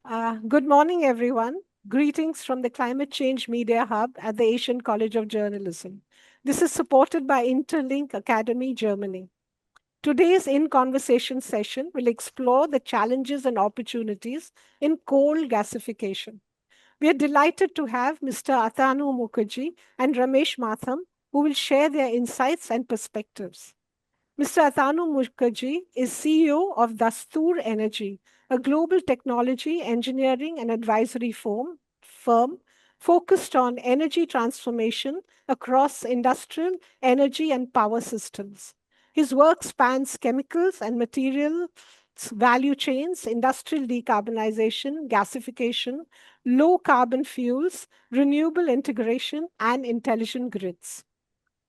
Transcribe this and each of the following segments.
Good morning, everyone. Greetings from the Climate Change Media Hub at the Asian College of Journalism. This is supported by Interlink Academy, Germany. Today's In Conversation session will explore the challenges and opportunities in coal gasification. We are delighted to have Mr. Atanu Mukherjee and Ramesh Matham, who will share their insights and perspectives. Mr. Atanu Mukherjee is CEO of Dastur Energy, a global technology, engineering, and advisory firm focused on energy transformation across industrial, energy, and power systems. His work spans chemicals and materials value chains, industrial decarbonization, gasification, low carbon fuels, renewable integration, and intelligent grids.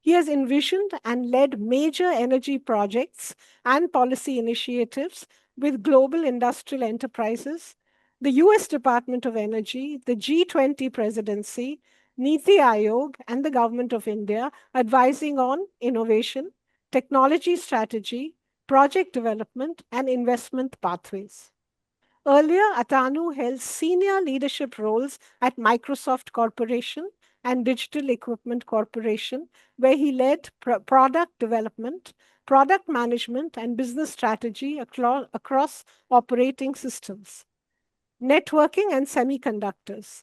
He has envisioned and led major energy projects and policy initiatives with global industrial enterprises, the US Department of Energy, the G20 presidency, Niti Aayog, and the Government of India, advising on innovation, technology strategy, project development, and investment pathways. Earlier, Atanu held senior leadership roles at Microsoft Corporation and Digital Equipment Corporation, where he led product development, product management, and business strategy across operating systems, networking, and semiconductors.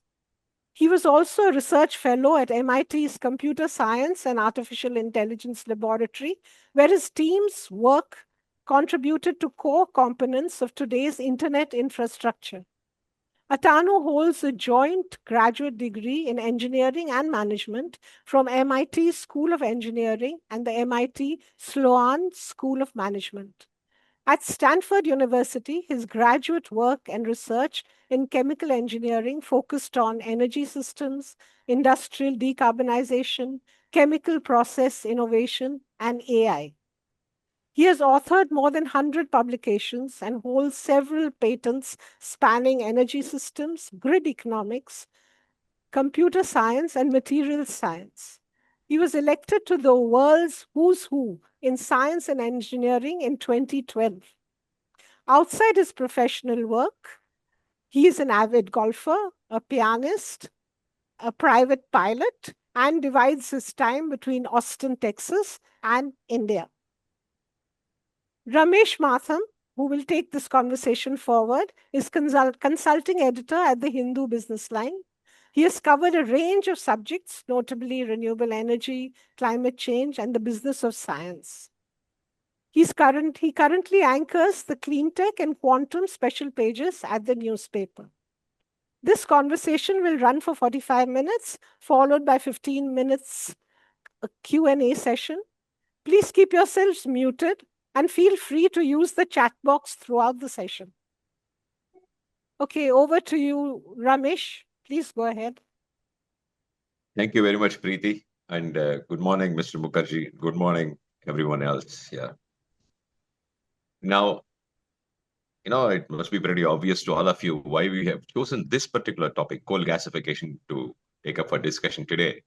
He was also a research fellow at MIT's Computer Science and Artificial Intelligence Laboratory, where his team's work contributed to core components of today's internet infrastructure. Atanu holds a joint graduate degree in engineering and management from MIT School of Engineering and the MIT Sloan School of Management. At Stanford University, his graduate work and research in chemical engineering focused on energy systems, industrial decarbonization, chemical process innovation, and AI. He has authored more than 100 publications and holds several patents spanning energy systems, grid economics, computer science, and materials science. He was elected to the world's who's who in science and engineering in 2012. Outside his professional work, he is an avid golfer, a pianist, a private pilot, and divides his time between Austin, Texas, and India. Ramesh Matham, who will take this conversation forward, is consulting editor at the Hindu Business Line. He has covered a range of subjects, notably renewable energy, climate change, and the business of science. He currently anchors the cleantech and quantum special pages at the newspaper. This conversation will run for 45 minutes, followed by 15 minutes Q&A session. Please keep yourselves muted and feel free to use the chat box throughout the session. Okay, over to you, Ramesh. Please go ahead. Thank you very much, Preeti. And good morning, Mr. Mukherjee. Good morning, everyone else here. Now, it must be pretty obvious to all of you why we have chosen this particular topic, coal gasification, to take up for discussion today.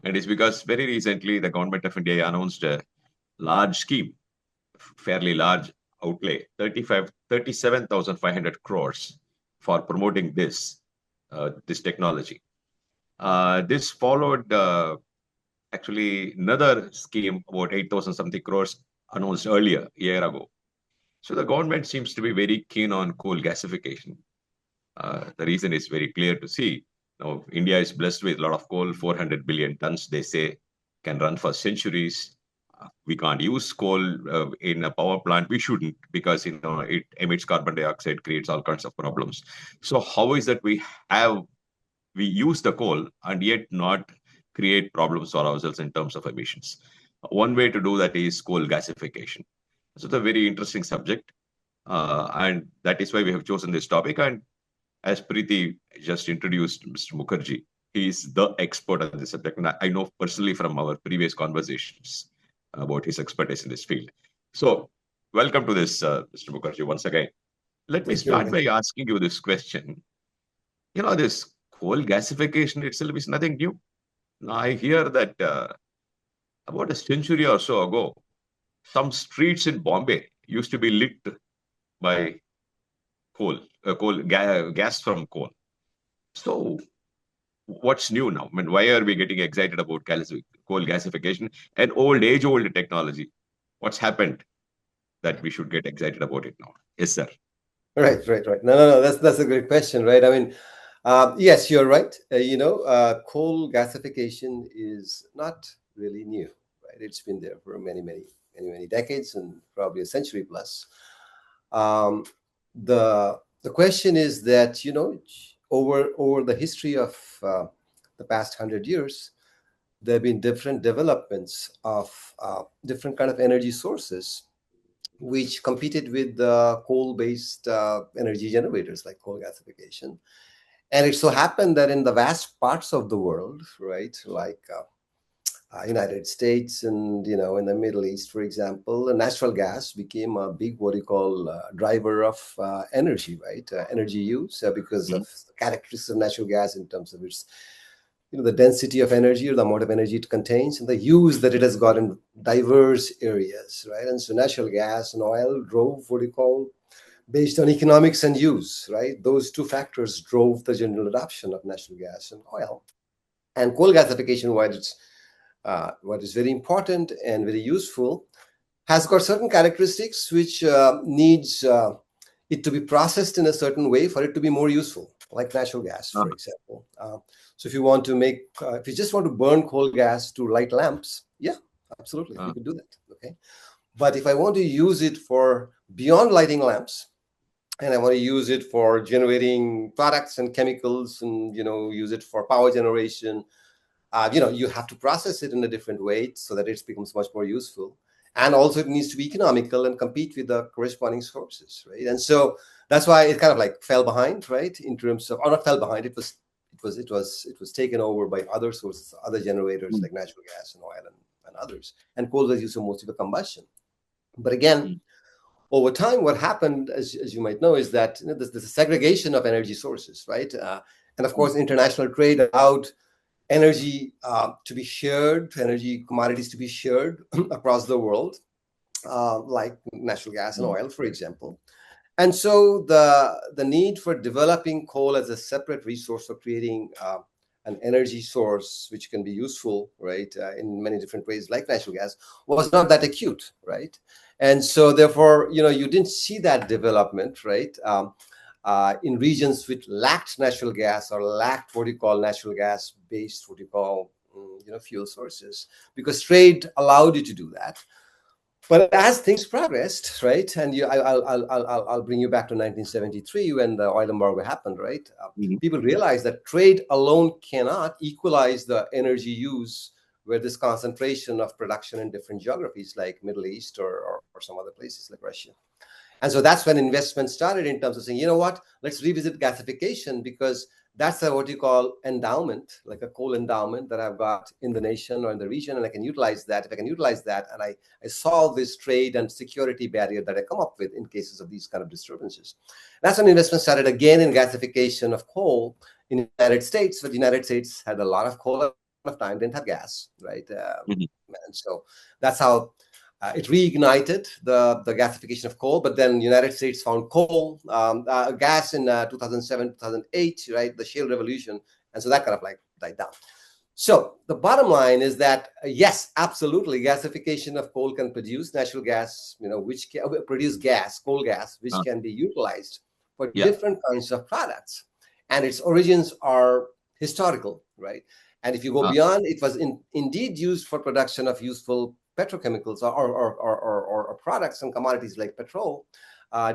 And it's because very recently the government of India announced a large scheme, fairly large outlay, 37,500 crores for promoting this technology. This followed actually another scheme about 8,000 something crores announced earlier, a year ago. So the government seems to be very keen on coal gasification. The reason is very clear to see. Now, India is blessed with a lot of coal, 400 billion tons, they say, can run for centuries. We can't use coal in a power plant. We shouldn't, because it emits carbon dioxide, creates all kinds of problems. So how is that we use the coal and yet not create problems for ourselves in terms of emissions? One way to do that is coal gasification. So it's a very interesting subject. And that is why we have chosen this topic. And as Preeti just introduced Mr. Mukherjee, he is the expert on this subject. And I know personally from our previous conversations about his expertise in this field. So welcome to this, Mr. Mukherjee, once again. Let me start by asking you this question. This coal gasification itself is nothing new. Now, I hear that about a century or so ago, some streets in Bombay used to be lit by gas from coal. So what's new now? I mean, why are we getting excited about coal gasification, an age-old technology? What's happened that we should get excited about it now? Yes, sir. Right, right, right. No. That's a great question, right? I mean, yes, you're right. Coal gasification is not really new, right? It's been there for many decades and probably a century plus. Um, the question is that over the history of the past 100 years, there have been different developments of different kind of energy sources which competed with coal-based energy generators like coal gasification. And it so happened that in the vast parts of the world, right, like United States and in the Middle East, for example, natural gas became a big what you call driver of energy, right? Energy use because Mhm. of the characteristics of natural gas in terms of its the density of energy or the amount of energy it contains and the use that it has got in diverse areas, right? And so natural gas and oil drove what you call based on economics and use, right? Those two factors drove the general adoption of natural gas and oil. And coal gasification, while it's what is very important and very useful, has got certain characteristics which needs it to be processed in a certain way for it to be more useful, like natural gas, Ah, for example. So if you want to if you just want to burn coal gas to light lamps, yeah, absolutely, you ah, could do that. Okay, but if I want to use it for beyond lighting lamps, and I want to use it for generating products and chemicals, and use it for power generation, you have to process it in a different way so that it becomes much more useful. And also it needs to be economical and compete with the corresponding sources, right? And so that's why it kind of like fell behind, right? In terms of, or not fell behind, it was taken over by other sources, other generators mm, like natural gas and oil and others. And coal was used for mostly for combustion. But again, mm, over time, what happened, as you might know, is that there's a segregation of energy sources, right? And of mm, course, international trade allowed energy to be shared, energy commodities to be shared across the world, like natural gas and mm, oil, for example. And so the need for developing coal as a separate resource for creating an energy source which can be useful, right, in many different ways, like natural gas, was not that acute, right? And so therefore, you didn't see that development, right? In regions which lacked natural gas or lacked what you call natural gas based what you call fuel sources, because trade allowed you to do that. But as things progressed, right, and I'll bring you back to 1973 when the oil embargo happened, right? mm, People realized that trade alone cannot equalize the energy use where this concentration of production in different geographies like Middle East or some other places like Russia. And so that's when investment started in terms of saying, you know what, let's revisit gasification because that's what you call endowment, like a coal endowment that I've got in the nation or in the region, and I can utilize that. If I can utilize that and I solve this trade and security barrier that I come up with in cases of these kind of disturbances. That's when investment started again in gasification of coal in the United States, but the United States had a lot of coal at the time, didn't have gas, right? mm, And so that's how it reignited the gasification of coal, but then the United States found gas in 2007, 2008, right? The shale revolution. And so that kind of like died down. So the bottom line is that, yes, absolutely, gasification of coal can produce natural gas, which can produce coal gas, which ah, can be utilized for yeah. different kinds of products. And its origins are historical, right? And if you go Ah, beyond, it was indeed used for production of useful petrochemicals or products and commodities like petrol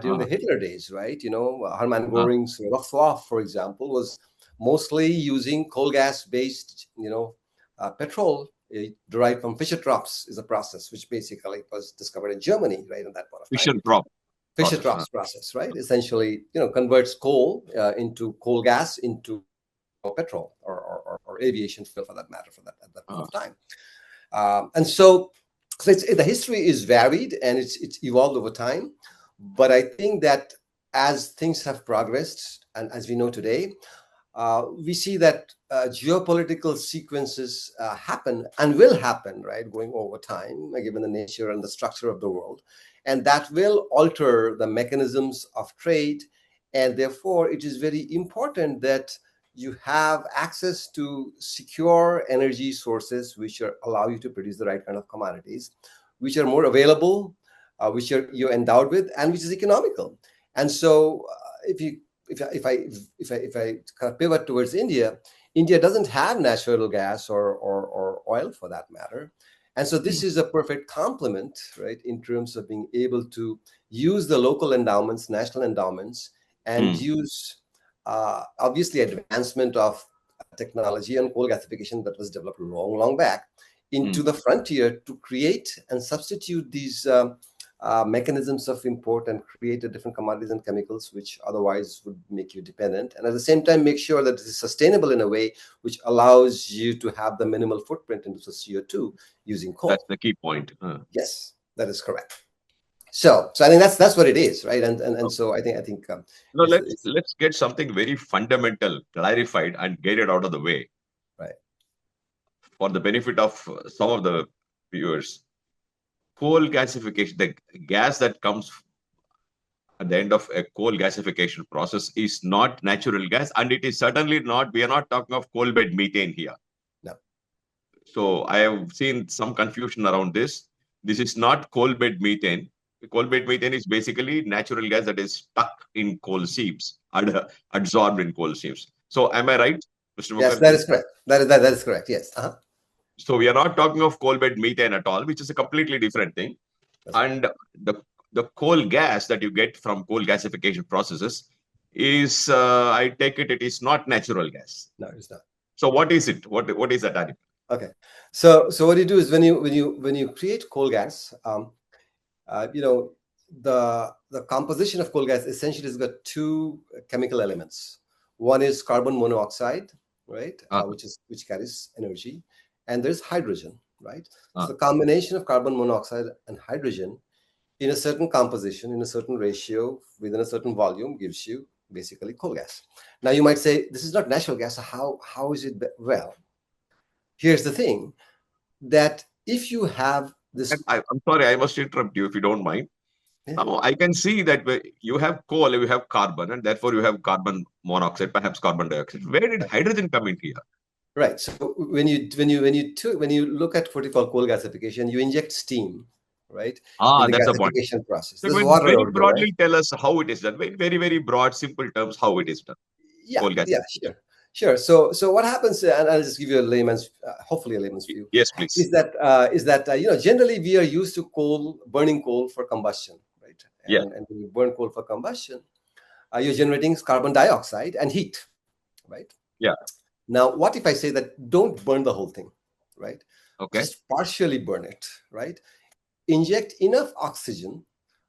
during the ah, Hitler days, right? Hermann ah, Göring's Luftwaffe, for example, was mostly using coal gas based, petrol derived from Fischer-Tropsch is a process which basically was discovered in Germany, right, at that point of time. fission drop process. Fischer-Tropsch process, right, essentially, converts coal into coal gas into petrol or aviation fuel for that matter, at that point Ah, of time. And so the history is varied and it's evolved over time. But I think that as things have progressed and as we know today, we see that geopolitical sequences happen and will happen, right, going over time, given the nature and the structure of the world. And that will alter the mechanisms of trade And therefore, it is very important that you have access to secure energy sources which allow you to produce the right kind of commodities, which are more available, which you're endowed with, and which is economical. And so, if I kind of pivot towards India, India doesn't have natural gas or oil for that matter. And so this is a perfect complement, right, in terms of being able to use the local endowments, national endowments, and use obviously advancement of technology and coal gasification that was developed long back into the frontier to create and substitute these mechanisms of import and create different commodities and chemicals which otherwise would make you dependent, and at the same time make sure that it is sustainable in a way which allows you to have the minimal footprint into the CO2 using coal. That's the key point. Yes, that is correct. So I think that's what it is, right? And so I think no, let's get something very fundamental clarified and get it out of the way, right, for the benefit of some of the viewers. Coal gasification, the gas that comes at the end of a coal gasification process, is not natural gas, and it is certainly not, we are not talking of coal bed methane here. No. So I have seen some confusion around this. This is not coal bed methane. Coal bed methane is basically natural gas that is stuck in coal seams and absorbed in coal seams. So am I right, Mr. Mukherjee? Yes, that is correct. That is correct. Yes. So we are not talking of coal bed methane at all, which is a completely different thing. That's and right. The coal gas that you get from coal gasification processes is, I take it is not natural gas. No, it's not. So what is it? What is that animal? Okay. So what you do is when you create coal gas, the composition of coal gas essentially has got two chemical elements. One is carbon monoxide, right, which carries energy, and there's hydrogen, right? So the combination of carbon monoxide and hydrogen in a certain composition, in a certain ratio, within a certain volume, gives you basically coal gas. Now you might say, this is not natural gas. So how is it? Well, here's the thing, that if you have this... I'm sorry, I must interrupt you if you don't mind. Yeah. Now, I can see that you have coal, you have carbon, and therefore you have carbon monoxide, perhaps carbon dioxide. Where did hydrogen come in here? Right. So when you look at what you call coal gasification, you inject steam, right? In the gasification process. So very broadly tell us how it is done. Very, very broad, simple terms, how it is done. Yeah, sure. So what happens, and I'll just give you a layman's, hopefully a layman's view. Yes, please. Is that generally we are used to burning coal for combustion, right? And when you burn coal for combustion, you're generating carbon dioxide and heat, right? Yeah. Now, what if I say that don't burn the whole thing, right? Okay. Just partially burn it, right? Inject enough oxygen,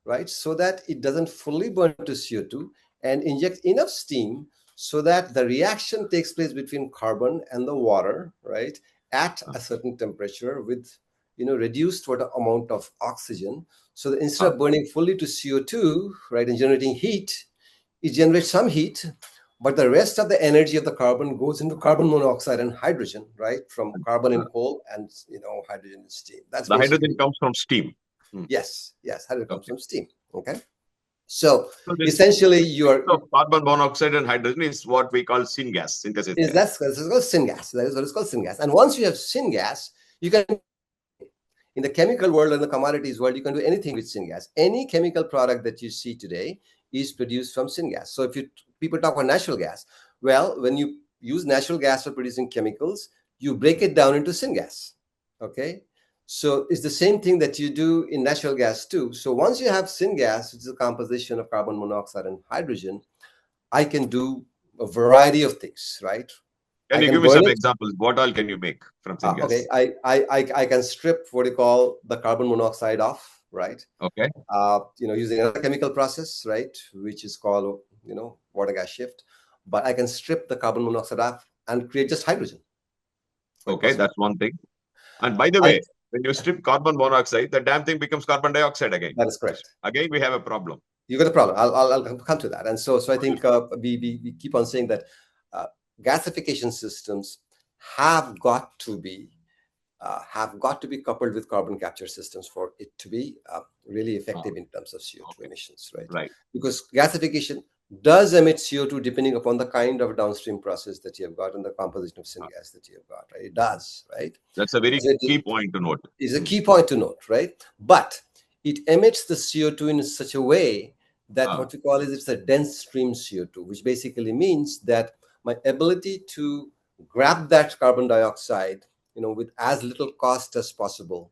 right, so that it doesn't fully burn to CO2, and inject enough steam so that the reaction takes place between carbon and the water, right, at a certain temperature with, reduced amount of oxygen. So that instead of burning fully to CO2, right, and generating heat, it generates some heat, but the rest of the energy of the carbon goes into carbon monoxide and hydrogen, right, from carbon in coal and, hydrogen in steam. That's the hydrogen comes from steam. Yes, hydrogen comes from steam. Okay. So essentially, carbon monoxide and hydrogen is what we call syngas, synthesis. That's called syngas. That is what is called syngas. And once you have syngas, you can, in the chemical world and the commodities world, you can do anything with syngas. Any chemical product that you see today is produced from syngas. So if people talk about natural gas, well, when you use natural gas for producing chemicals, you break it down into syngas. Okay. So it's the same thing that you do in natural gas too. So once you have syngas, which is a composition of carbon monoxide and hydrogen, I can do a variety of things, right? Can you give me some examples? What all can you make from syngas? Okay, I can strip what you call the carbon monoxide off, right? Okay. Using a chemical process, right, which is called, water gas shift. But I can strip the carbon monoxide off and create just hydrogen. Okay, that's one thing. And by the way, when you strip carbon monoxide, the damn thing becomes carbon dioxide again. That is correct. Again, we have a problem. You got a problem. I'll come to that. And so I think we keep on saying that gasification systems have got to be coupled with carbon capture systems for it to be really effective in terms of CO2 emissions, right? Right. Because gasification does emit CO2 depending upon the kind of downstream process that you have got and the composition of syngas that you have got, right? It does, right? That's a very So it key point to note. is a key point to note, right? But it emits the CO2 in such a way that what we call is it's a dense stream CO2, which basically means that my ability to grab that carbon dioxide, with as little cost as possible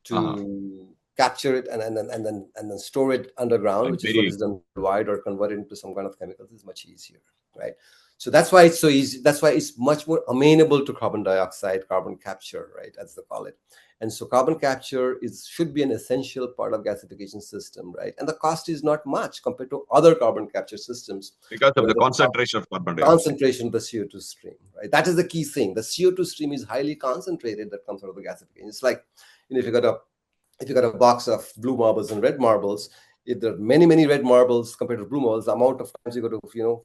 to capture it and then store it underground, which is what is done worldwide, or convert it into some kind of chemicals, is much easier, right? So that's why it's so easy. That's why it's much more amenable to carbon dioxide, carbon capture, right, as they call it. And so carbon capture should be an essential part of gasification system, right? And the cost is not much compared to other carbon capture systems because of the concentration of carbon dioxide. Concentration of the CO2 stream, right? That is the key thing. The CO2 stream is highly concentrated that comes out of the gasification. It's like, if you got a box of blue marbles and red marbles, if there are many red marbles compared to blue marbles, the amount of times you got to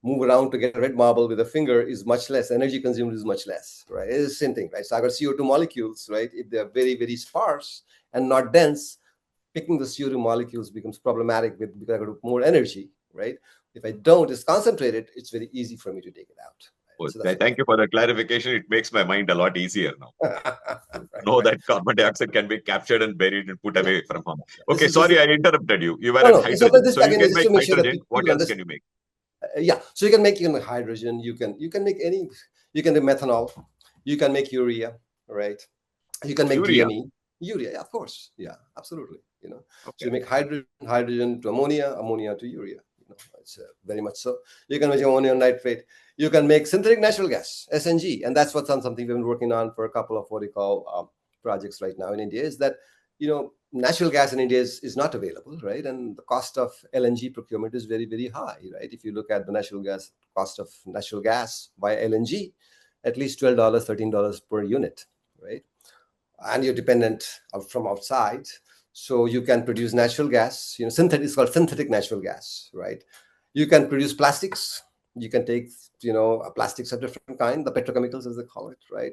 move around to get a red marble with a finger is much less. Energy consumed is much less, right? It's the same thing, right? So I got CO2 molecules, right? If they're very sparse and not dense, picking the CO2 molecules becomes problematic because I got more energy, right? If I don't, it's concentrated, it's very easy for me to take it out. Right? So thank you for the clarification. It makes my mind a lot easier now. That carbon dioxide can be captured and buried and put away from home. Okay, sorry, I interrupted you. You were at hydrogen. So you can make hydrogen. What else can you make? So you can make hydrogen. You can make you can make methanol. You can make urea, right? You can make DME. Urea, of course. Yeah, absolutely. So you make hydrogen to ammonia to urea. It's very much so. You can make ammonium nitrate. You can make synthetic natural gas, SNG, and that's something we've been working on for a couple of what we call projects right now in India. Is that natural gas in India is not available, right? And the cost of LNG procurement is very high, right? If you look at the cost of natural gas by LNG, at least $12, $13 per unit, right? And you're dependent from outside. So you can produce natural gas, it's called synthetic natural gas, right? You can produce plastics. You can take, plastics of different kind, the petrochemicals as they call it, right?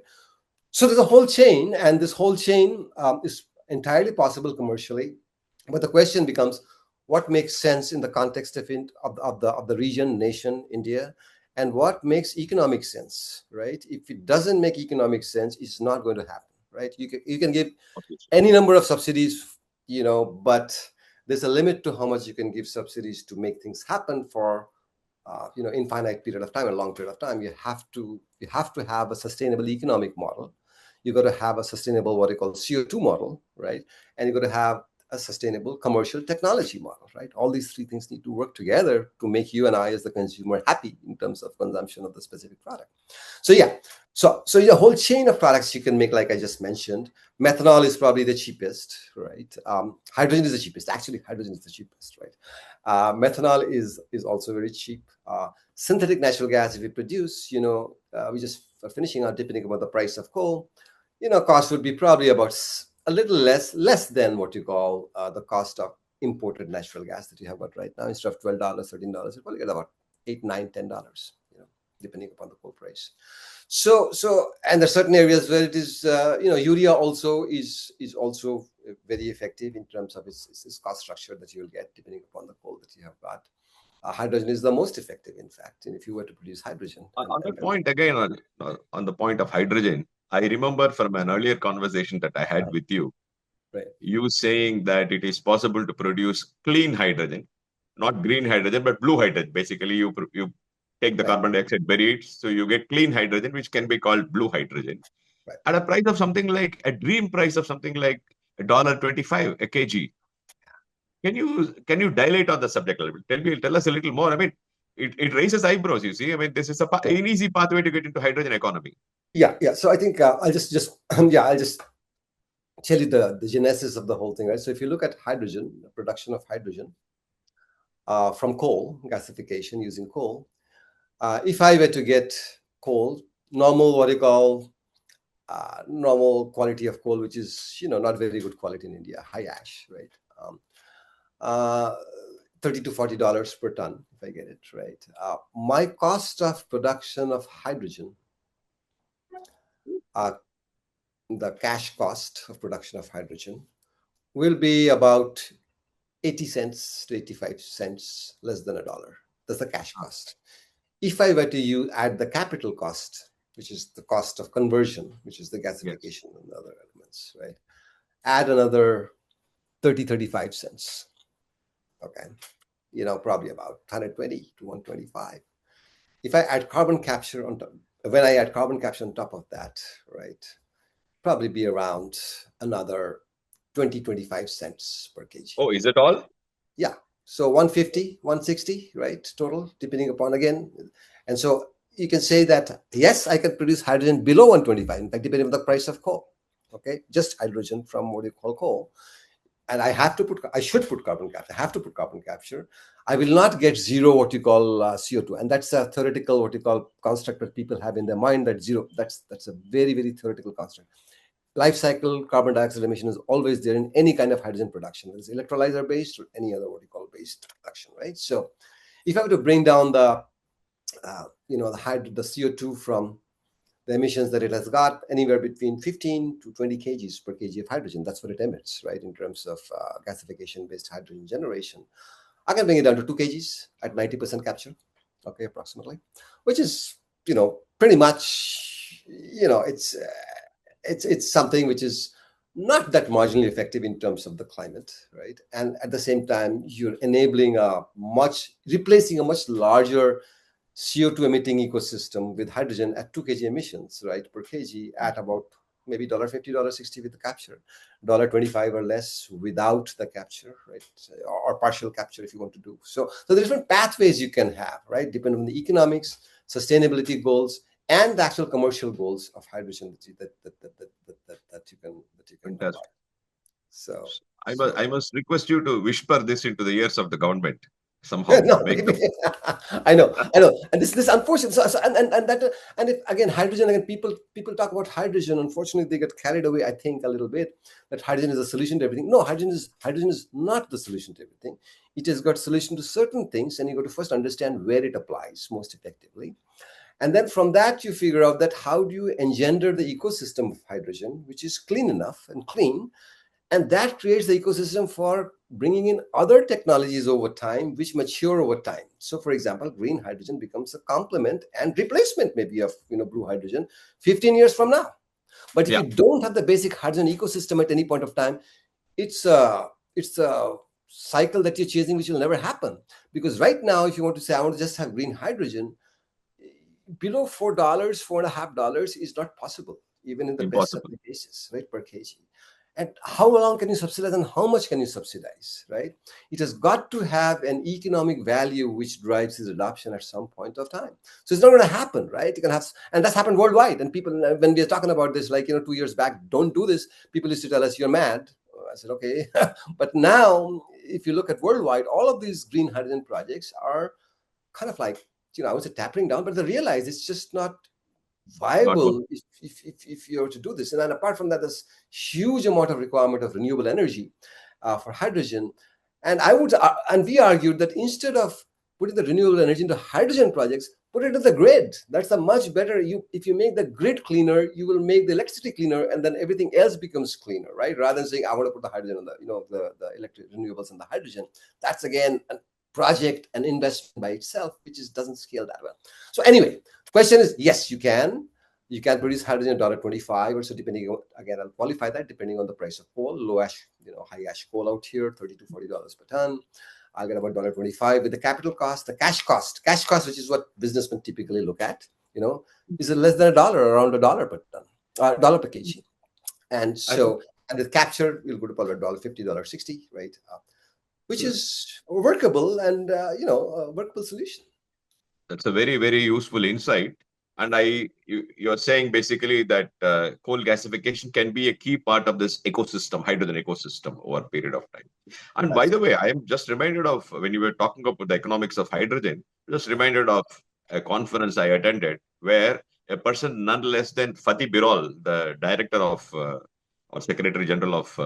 So there's a whole chain, and this whole chain is entirely possible commercially. But the question becomes, what makes sense in the context of the region, nation, India, and what makes economic sense, right? If it doesn't make economic sense, it's not going to happen, right? You can give any number of subsidies, but there's a limit to how much you can give subsidies to make things happen for infinite period of time, a long period of time. You have to have a sustainable economic model. You got to have a sustainable what we call CO2 model, right? And you got to have a sustainable commercial technology model, right? All these three things need to work together to make you and I as the consumer happy in terms of consumption of the specific product. So yeah, so the whole chain of products you can make, like I just mentioned. Methanol is probably the cheapest, right? Hydrogen is the cheapest. Actually, hydrogen is the cheapest, right? Methanol is also very cheap. Synthetic natural gas, if we produce, we just are finishing out, depending about the price of coal, cost would be probably about a little less than what you call the cost of imported natural gas that you have got right now. Instead of $12, $13, you probably get about $8, $9, $10, depending upon the coal price. So and there are certain areas where it is, urea also is also very effective in terms of its cost structure that you will get depending upon the coal that you have got. Hydrogen is the most effective, in fact, and if you were to produce hydrogen. On the point again, on the point of hydrogen, I remember from an earlier conversation that I had with you, you saying that it is possible to produce clean hydrogen, not green hydrogen, but blue hydrogen. Basically, you take the carbon dioxide, bury it, so you get clean hydrogen, which can be called blue hydrogen, at a price of something like a dream price of something like $1.25 a kg. Can you dilate on the subject a little bit? Tell us a little more. I mean, it raises eyebrows. You see, I mean, this is an easy pathway to get into hydrogen economy. Yeah. So I think I'll just I'll just tell you the genesis of the whole thing, right? So if you look at hydrogen, the production of hydrogen from coal, gasification using coal, if I were to get coal, normal what you call normal quality of coal, which is not very good quality in India, high ash, right? $30 to $40 per ton if I get it, right? My cost of production of hydrogen, the cash cost of production of hydrogen will be about 80 cents to 85 cents, less than $1. That's the cash cost. If I were to add the capital cost, which is the cost of conversion, which is the gasification and other elements, right? Add another 35 cents. Okay. Probably about 120 to 125. If I add carbon capture on top, when I add carbon capture on top of that, right, probably be around another 25 cents per kg. Oh, is it all? Yeah. So 150, 160, right, total, depending upon again. And so you can say that, yes, I can produce hydrogen below 125, in fact, depending on the price of coal. Okay, just hydrogen from what you call coal. And I should put carbon capture. I have to put carbon capture. I will not get zero, what you call CO2. And that's a theoretical, what you call construct that people have in their mind, that zero, that's a very, very theoretical construct. Life cycle carbon dioxide emission is always there in any kind of hydrogen production, whether it's electrolyzer based or any other what you call based production, right? So if I were to bring down the CO2 from the emissions that it has got, anywhere between 15 to 20 kgs per kg of hydrogen, that's what it emits, right? In terms of gasification based hydrogen generation, I can bring it down to 2 kgs at 90% capture, okay, approximately, which is, pretty much, it's something which is not that marginally effective in terms of the climate, right? And at the same time, you're enabling replacing a much larger CO2 emitting ecosystem with hydrogen at 2 kg emissions, right, per kg, at about maybe $1.50, $1.60 with the capture, $1.25 or less without the capture, right, or partial capture if you want to do. So the different pathways you can have, right, depending on the economics, sustainability goals, and the actual commercial goals of hydrogen that you can Fantastic. apply. So I must request you to whisper this into the ears of the government somehow. No, I know, and this unfortunate. And if again hydrogen, again people talk about hydrogen. Unfortunately, they get carried away. I think a little bit that hydrogen is a solution to everything. No, hydrogen is not the solution to everything. It has got solution to certain things, and you got to first understand where it applies most effectively. And then from that, you figure out that how do you engender the ecosystem of hydrogen, which is clean enough and clean. And that creates the ecosystem for bringing in other technologies over time, which mature over time. So, for example, green hydrogen becomes a complement and replacement maybe of blue hydrogen 15 years from now. But if you don't have the basic hydrogen ecosystem at any point of time, it's a cycle that you're chasing, which will never happen. Because right now, if you want to say, I want to just have green hydrogen, below $4, $4.50 is not possible, even in the best of the cases, right, per kg. And how long can you subsidize and how much can you subsidize, right? It has got to have an economic value which drives its adoption at some point of time. So it's not going to happen, right? You can have, and that's happened worldwide. And people, when we are talking about this, 2 years back, don't do this. People used to tell us, you're mad. I said, okay. But now, if you look at worldwide, all of these green hydrogen projects are kind of like, I would say tapering down, but they realize it's just not viable if you were to do this. And then apart from that, there's huge amount of requirement of renewable energy for hydrogen. And we argued that instead of putting the renewable energy into hydrogen projects, put it into the grid. That's a much better. If you make the grid cleaner, you will make the electricity cleaner, and then everything else becomes cleaner, right? Rather than saying I want to put the hydrogen on the electric renewables and the hydrogen. That's again a project and investment by itself, which doesn't scale that well. So anyway, the question is, yes, you can produce hydrogen at $1.25 or so, depending on, again, I'll qualify that depending on the price of coal. Low ash, high ash coal out here, $30 to $40 per ton. I'll get about $1.25 with the capital cost, the cash cost, which is what businessmen typically look at, is less than $1, around $1 per ton, $1 per kg. And so, and the capture, you'll go to probably $1.50, $1.60, right? Which is workable and, a workable solution. That's a very, very useful insight. And you're saying basically that coal gasification can be a key part of this ecosystem, hydrogen ecosystem over a period of time. And by the way, I am just reminded of when you were talking about the economics of hydrogen, just reminded of a conference I attended where a person none less than Fatih Birol, the director of or Secretary General of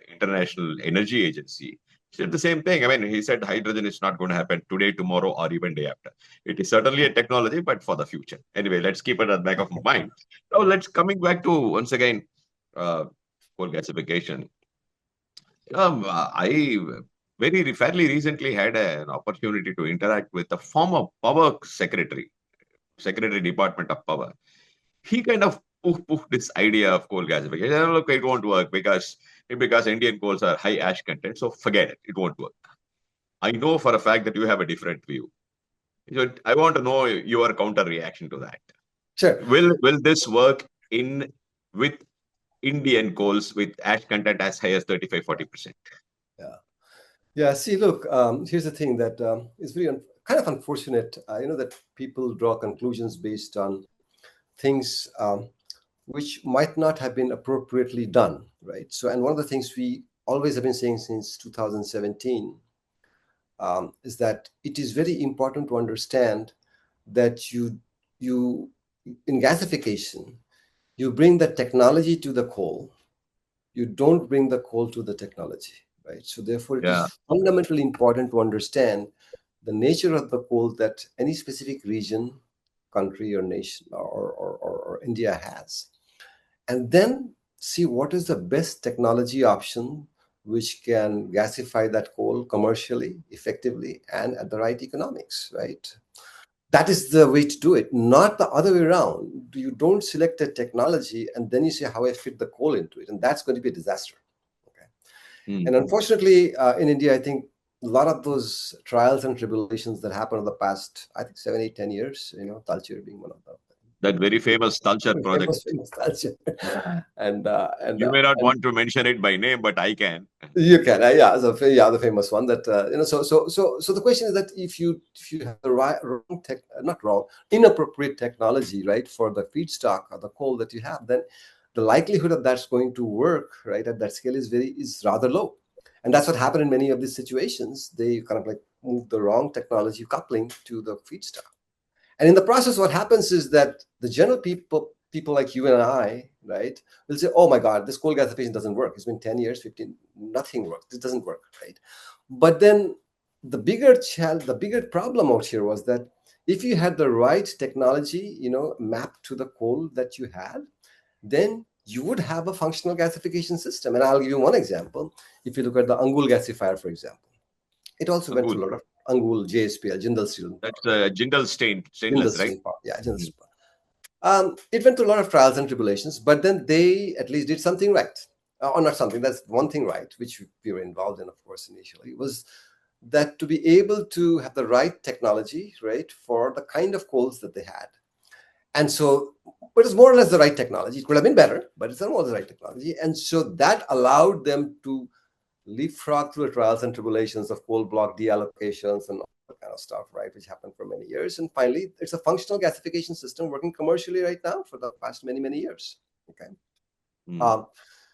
International Energy Agency, said the same thing. I mean, he said hydrogen is not going to happen today, tomorrow, or even day after. It is certainly a technology, but for the future. Anyway, let's keep it at the back of my mind. Now, coming back to, once again, coal gasification. fairly recently had an opportunity to interact with the former Power Secretary, Department of Power. He kind of poofed this idea of coal gasification. And look, it won't work because Indian coals are high ash content. So forget it. It won't work. I know for a fact that you have a different view. So I want to know your counter reaction to that. Sure. Will this work with Indian coals with ash content as high as 35-40%? Yeah. See, look, here's the thing that is very kind of unfortunate, that people draw conclusions based on things which might not have been appropriately done, right? So, and one of the things we always have been saying since 2017 is that it is very important to understand that you in gasification, you bring the technology to the coal, you don't bring the coal to the technology, right? So therefore, it is fundamentally important to understand the nature of the coal that any specific region, country, or nation or India has, and then see what is the best technology option which can gasify that coal commercially, effectively, and at the right economics, right? That is the way to do it, not the other way around. You don't select a technology and then you say how I fit the coal into it, and that's going to be a disaster. Okay. And unfortunately, in India, I think a lot of those trials and tribulations that happened in the past, I think 7, 8, 10 years, Talcher being one of them. That very famous Talcher project. Famous Talcher. And you may not want to mention it by name, but I can. You can, the famous one that So the question is that if you have the inappropriate technology, right, for the feedstock or the coal that you have, then the likelihood of that's going to work, right, at that scale is rather low. And that's what happened in many of these situations. They kind of like move the wrong technology coupling to the feedstock. And in the process, what happens is that the general people like you and I, right, will say, oh my God, this coal gasification doesn't work. It's been 10 years, 15, nothing works. This doesn't work, right? But then the bigger problem out here was that if you had the right technology, mapped to the coal that you had, then you would have a functional gasification system. And I'll give you one example. If you look at the Angul gasifier, for example, it also went through a lot of Angul, JSPL, Jindal Steel. That's Jindal stainless, right? Yeah, Jindal Steel. It went through a lot of trials and tribulations, but then they at least did something right. Or not something, that's one thing right, which we were involved in, of course, initially, was that to be able to have the right technology, right, for the kind of coals that they had. And so it was more or less the right technology. It could have been better, but it's not the right technology. And so that allowed them to leapfrog through the trials and tribulations of coal block deallocations and all that kind of stuff, right, which happened for many years. And finally, it's a functional gasification system working commercially right now for the past many, many years. Okay.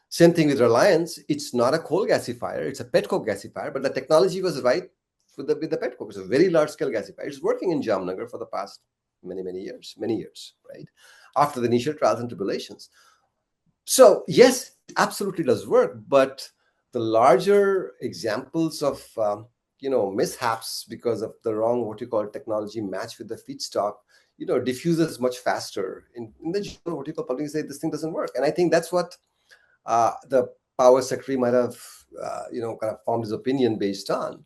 Same thing with Reliance. It's not a coal gasifier. It's a petcoke gasifier, but the technology was right with the petcoke. It's a very large-scale gasifier. It's working in Jamnagar for the past many years, right, after the initial trials and tribulations. So yes, it absolutely does work, but the larger examples of mishaps because of the wrong what you call technology match with the feedstock diffuses much faster in the general what you call public say this thing doesn't work. And I think that's what the power secretary might have kind of formed his opinion based on.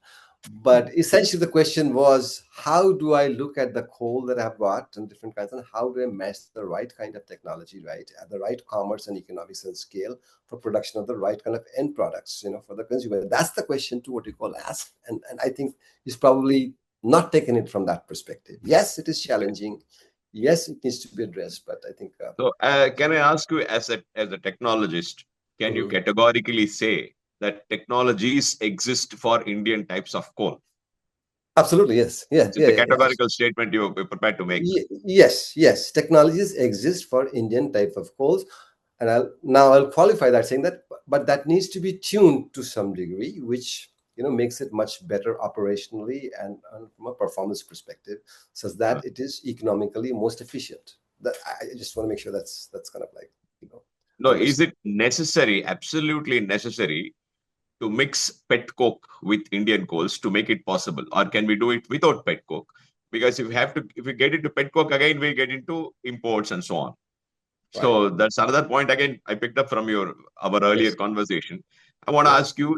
But essentially the question was, how do I look at the coal that I've got and different kinds, and how do I match the right kind of technology, right, at the right commerce and economics and scale for production of the right kind of end products, for the consumer? That's the question to what you call ask. And I think he's probably not taken it from that perspective. Yes, it is challenging. Yes, it needs to be addressed, but I think. So can I ask you as a technologist, can you categorically say that technologies exist for Indian types of coal? Absolutely, yes. It's a categorical statement you're prepared to make. Yes. Technologies exist for Indian type of coals. And I'll qualify that saying that, but that needs to be tuned to some degree, which makes it much better operationally and from a performance perspective, such that it is economically most efficient. That I just want to make sure that's kind of like No, is it necessary, absolutely necessary, to mix petcoke with Indian coals to make it possible, or can we do it without petcoke? Because if we get into petcoke again, we get into imports and so on. Right. So that's another point again I picked up from our earlier conversation, I want to Yeah. ask you: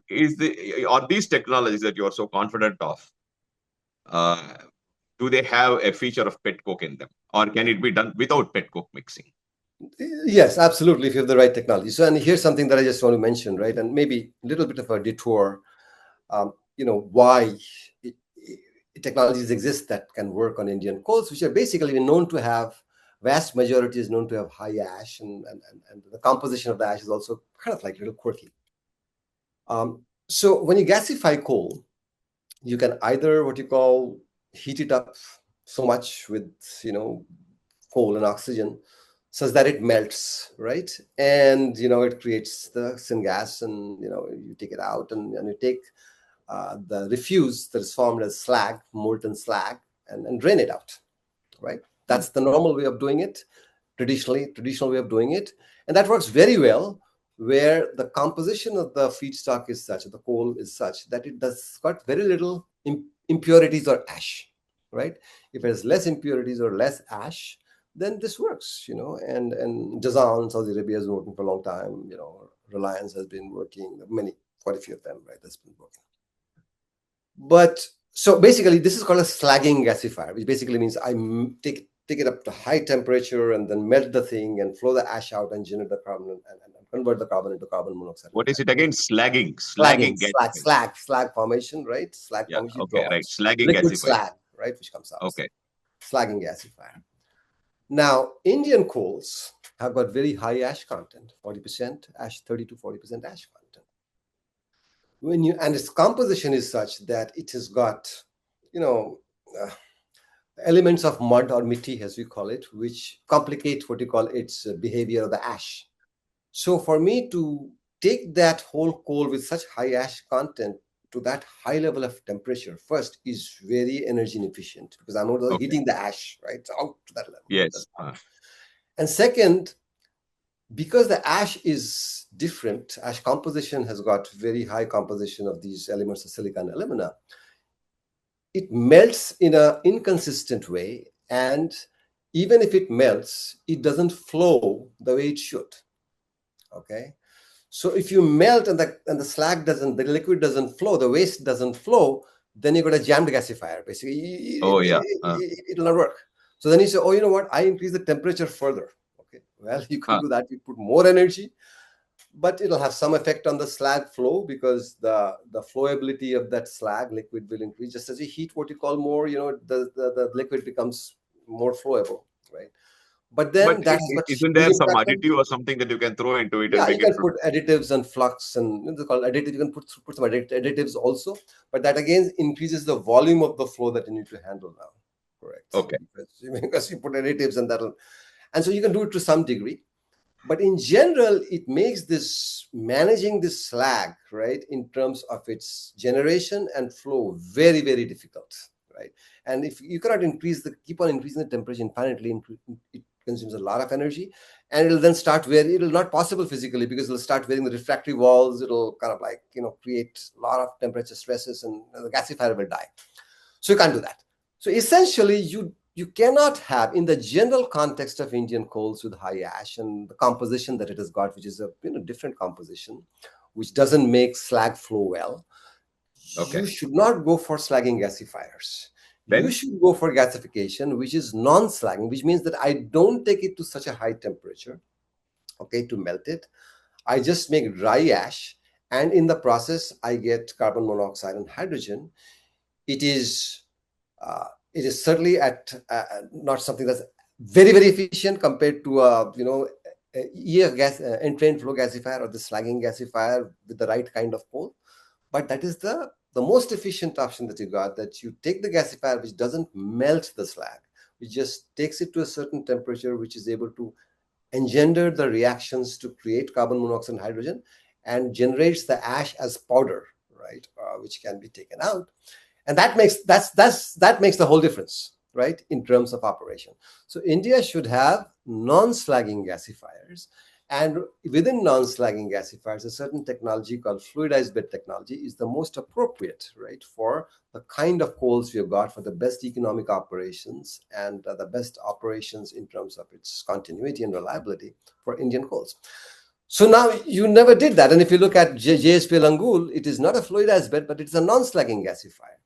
are these technologies that you are so confident of? Uh, do they have a feature of pet coke in them, or can it be done without pet coke mixing? Yes, absolutely, if you have the right technology. So, and here's something that I just want to mention, right? And maybe a little bit of a detour. Why technologies exist that can work on Indian coals, which are basically known to have vast majority is known to have high ash, and the composition of the ash is also kind of like a little quirky. So when you gasify coal, you can either what you call heat it up so much with coal and oxygen such that it melts, right? And it creates the syngas, and you take it out, and you take the refuse that is formed as slag, molten slag, and drain it out, right? That's the normal way of doing it, traditional way of doing it, and that works very well where the composition of the feedstock is such, the coal is such that it does got very little impurities or ash, right? If it has less impurities or less ash, then this works, and Jazan, Saudi Arabia has been working for a long time, Reliance has been working, quite a few of them, right, that's been working. But so basically this is called a slagging gasifier, which basically means I take it up to high temperature and then melt the thing and flow the ash out and generate the carbon and convert the carbon into carbon monoxide. What is it again? Slagging. Slagging, Gasification. slag formation, right? Slag Yeah. formation Okay. Right. drops. Slagging Liquid gasification. slag, right, which comes out. Okay. Slagging gasifier. Now, Indian coals have got very high ash content, 40% ash, 30 to 40% ash content. And its composition is such that it has got, elements of mud or mitti, as we call it, which complicate what you call its behavior of the ash. So for me to take that whole coal with such high ash content to that high level of temperature, first is very energy inefficient because I'm not heating the ash, right? So out to that level. Yes. And second, because the ash is different, ash composition has got very high composition of these elements of silica and alumina, it melts in an inconsistent way, and even if it melts, it doesn't flow the way it should. Okay, so if you melt and the slag doesn't, the liquid doesn't flow, the waste doesn't flow, then you got a jammed gasifier. Basically, it'll not work. So then you say, oh, you know what? I increase the temperature further. Okay, well, you can do that. You put more energy, but it'll have some effect on the slag flow because the flowability of that slag liquid will increase. Just as you heat what you call more, the liquid becomes more flowable, right? But then isn't there some additive or something that you can throw into it? Yeah, and you can put additives and flux, and it's called additive. You can put some additives also, but that again increases the volume of the flow that you need to handle now. Correct. Okay. Because you put additives and so you can do it to some degree. But in general, it makes this managing this slag, right, in terms of its generation and flow very, very difficult, right? And if you cannot keep on increasing the temperature infinitely, it consumes a lot of energy, and it'll then start it'll not possible physically because it'll start wearing the refractory walls. It'll kind of like, create a lot of temperature stresses, and the gasifier will die. So you can't do that. So essentially, you cannot have, in the general context of Indian coals with high ash and the composition that it has got, which is a different composition, which doesn't make slag flow well. Okay. You should not go for slagging gasifiers. Then you should go for gasification, which is non-slagging, which means that I don't take it to such a high temperature, okay, to melt it. I just make dry ash, and in the process, I get carbon monoxide and hydrogen. It is certainly at not something that's very, very efficient compared to entrained flow gasifier or the slagging gasifier with the right kind of coal. But that is the most efficient option that you got, that you take the gasifier which doesn't melt the slag, which just takes it to a certain temperature, which is able to engender the reactions to create carbon monoxide and hydrogen, and generates the ash as powder, right, which can be taken out. And that makes the whole difference, right, in terms of operation. So India should have non-slagging gasifiers, and within non-slagging gasifiers, a certain technology called fluidized bed technology is the most appropriate, right, for the kind of coals we have got for the best economic operations and the best operations in terms of its continuity and reliability for Indian coals. So now you never did that. And if you look at JSP Langul, it is not a fluidized bed, but it's a non-slagging gasifier.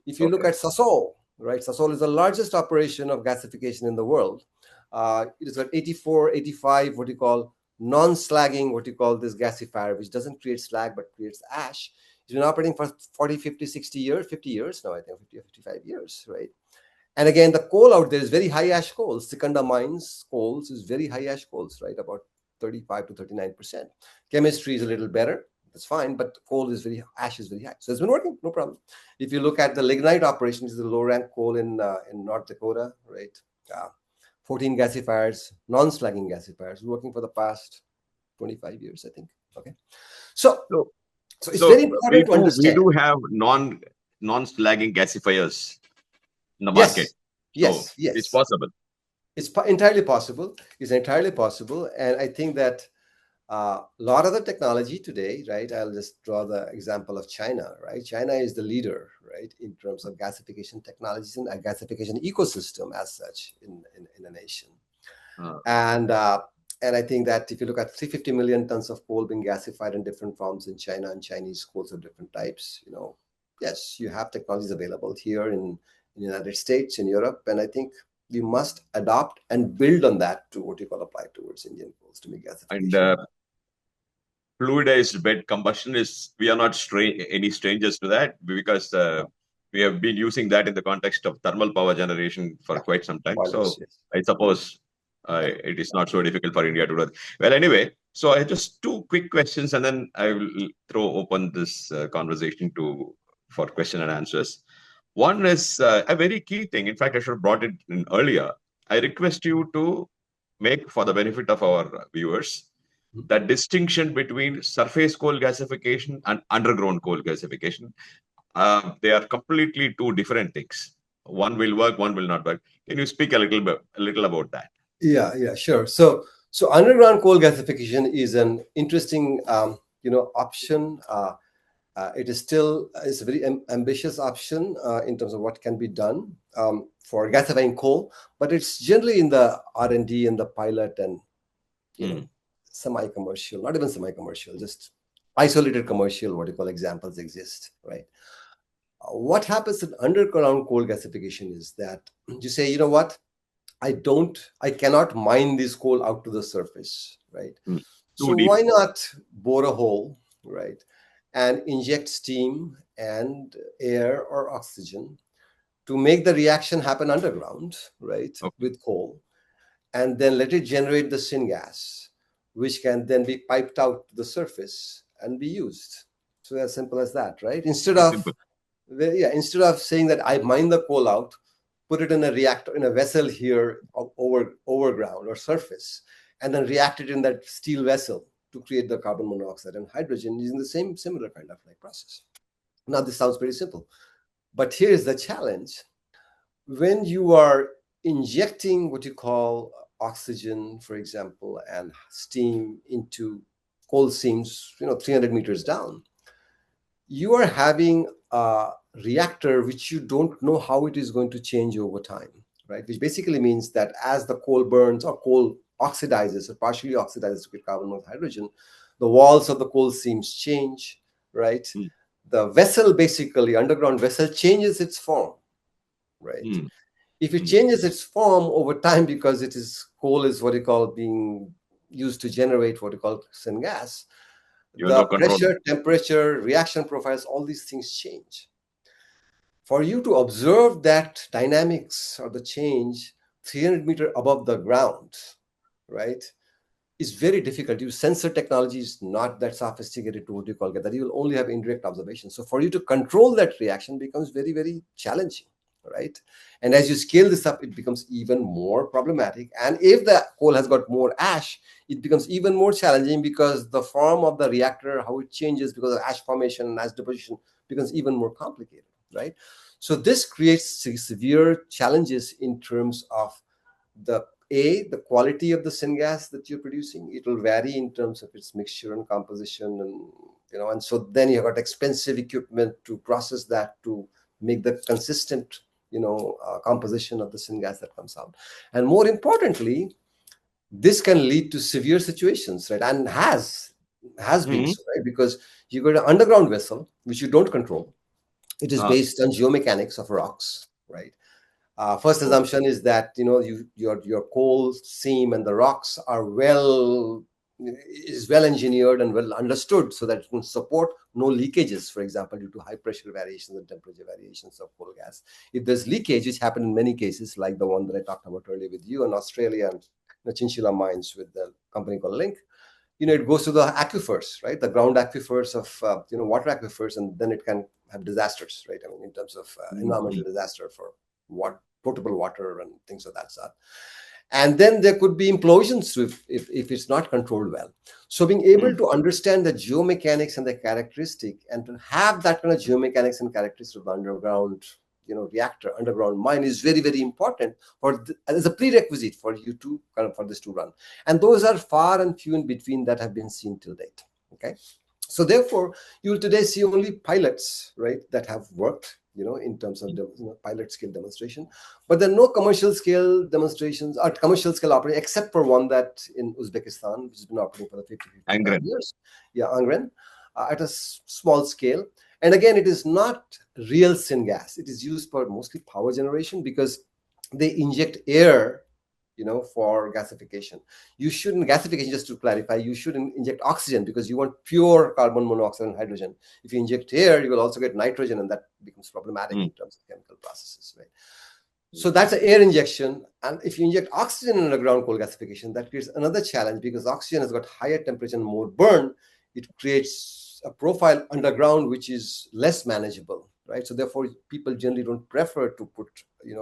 If you look Okay. at Sasol, right? Sasol is the largest operation of gasification in the world. It has got 84, 85, what you call non-slagging, what you call this gasifier, which doesn't create slag, but creates ash. It's been operating for 40, 50, 60 years, 50 years now, I think 50 or 55 years, right? And again, the coal out there is very high ash coal. Secunda Mines coals is very high ash coals, right? About 35 to 39%. Chemistry is a little better. That's fine, but coal is ash is very high. So it's been working, no problem. If you look at the lignite operations, the low rank coal in North Dakota, right? 14 gasifiers, non-slagging gasifiers, working for the past 25 years, I think. Okay. So it's very important to understand. We do have non-slagging gasifiers in the Yes. market. Yes. So yes. it's possible. It's entirely possible. It's entirely possible. And I think that a lot of the technology today, right? I'll just draw the example of China, right? China is the leader, right, in terms of gasification technologies and a gasification ecosystem as such in a nation. And I think that if you look at 350 million tons of coal being gasified in different forms in China, and Chinese coals of different types, yes, you have technologies available here in the United States, in Europe, and I think we must adopt and build on that to what you call apply towards Indian coals to make gasification. And fluidized bed combustion we are not any strangers to that, because we have been using that in the context of thermal power generation for quite some time. So I suppose it is not so difficult for India to do that. Well, anyway, so I just two quick questions, and then I will throw open this conversation for question and answers. One is a very key thing. In fact, I should have brought it in earlier. I request you to make, for the benefit of our viewers, the distinction between surface coal gasification and underground coal gasification. They are completely two different things. One will work, one will not work. Can you speak a little about that? Yeah, sure. So underground coal gasification is an interesting, option. It is still a very ambitious option in terms of what can be done for gasifying coal, but it's generally in the R&D and the pilot and semi-commercial, not even semi-commercial, just isolated commercial, what you call examples exist, right? What happens in underground coal gasification is that you say, you know what, I cannot mine this coal out to the surface, right? So why not bore a hole, right, and inject steam and air or oxygen to make the reaction happen underground, right, with coal, and then let it generate the syngas, which can then be piped out to the surface and be used. So as simple as that, right? Instead of saying that I mine the coal out, put it in a reactor, in a vessel here overground or surface, and then react it in that steel vessel to create the carbon monoxide and hydrogen using the similar kind of process. Now, this sounds pretty simple, but here is the challenge. When you are injecting what you call oxygen, for example, and steam into coal seams, 300 meters down, you are having a reactor which you don't know how it is going to change over time, right? Which basically means that as the coal burns or coal oxidizes or partially oxidizes with carbon monoxide hydrogen, the walls of the coal seams change, right? The vessel, basically, underground vessel, changes its form, right? If it changes its form over time because coal is what you call being used to generate what you call syngas, the pressure, temperature, reaction profiles, all these things change. For you to observe that dynamics or the change 300 meters above the ground, right, is very difficult. Your sensor technology is not that sophisticated to what you call that. You will only have indirect observation. So for you to control that reaction becomes very, very challenging, right? And as you scale this up, it becomes even more problematic. And if the coal has got more ash, it becomes even more challenging because the form of the reactor, how it changes because of ash formation and ash deposition, becomes even more complicated, right? So this creates severe challenges in terms of the quality of the syngas that you're producing. It will vary in terms of its mixture and composition, and so then you've got expensive equipment to process that to make the consistent composition of the syngas that comes out. And more importantly, this can lead to severe situations, right? And has been so, right? Because you got an underground vessel which you don't control. It is based on geomechanics of rocks, right? First assumption is that your coal seam and the rocks are well engineered and well understood so that it can support no leakages, for example, due to high pressure variations and temperature variations of coal gas. If there's leakage, which happened in many cases, like the one that I talked about earlier with you in Australia and the Chinchilla mines with the company called Link, it goes to the aquifers, right? The ground aquifers of water aquifers, and then it can have disasters, right? I mean, in terms of environmental disaster for potable water and things of that sort. And then there could be implosions if it's not controlled well. So being able to understand the geomechanics and the characteristic, and to have that kind of geomechanics and characteristics of the underground reactor, underground mine, is very, very important as a prerequisite for you to for this to run. And those are far and few in between that have been seen till date. Okay, so therefore you will today see only pilots, right, that have worked in terms of pilot scale demonstration, but there are no commercial scale demonstrations or commercial scale operation, except for one that in Uzbekistan, which has been operating for the 55 years. Yeah, Angren, at a small scale. And again, it is not real syngas. It is used for mostly power generation because they inject air, for gasification. You shouldn't, gasification, just to clarify, you shouldn't inject oxygen because you want pure carbon monoxide and hydrogen. If you inject air, you will also get nitrogen, and that becomes problematic in terms of chemical processes, right? So that's an air injection. And if you inject oxygen in underground coal gasification, that creates another challenge because oxygen has got higher temperature and more burn. It creates a profile underground which is less manageable, right? So therefore, people generally don't prefer to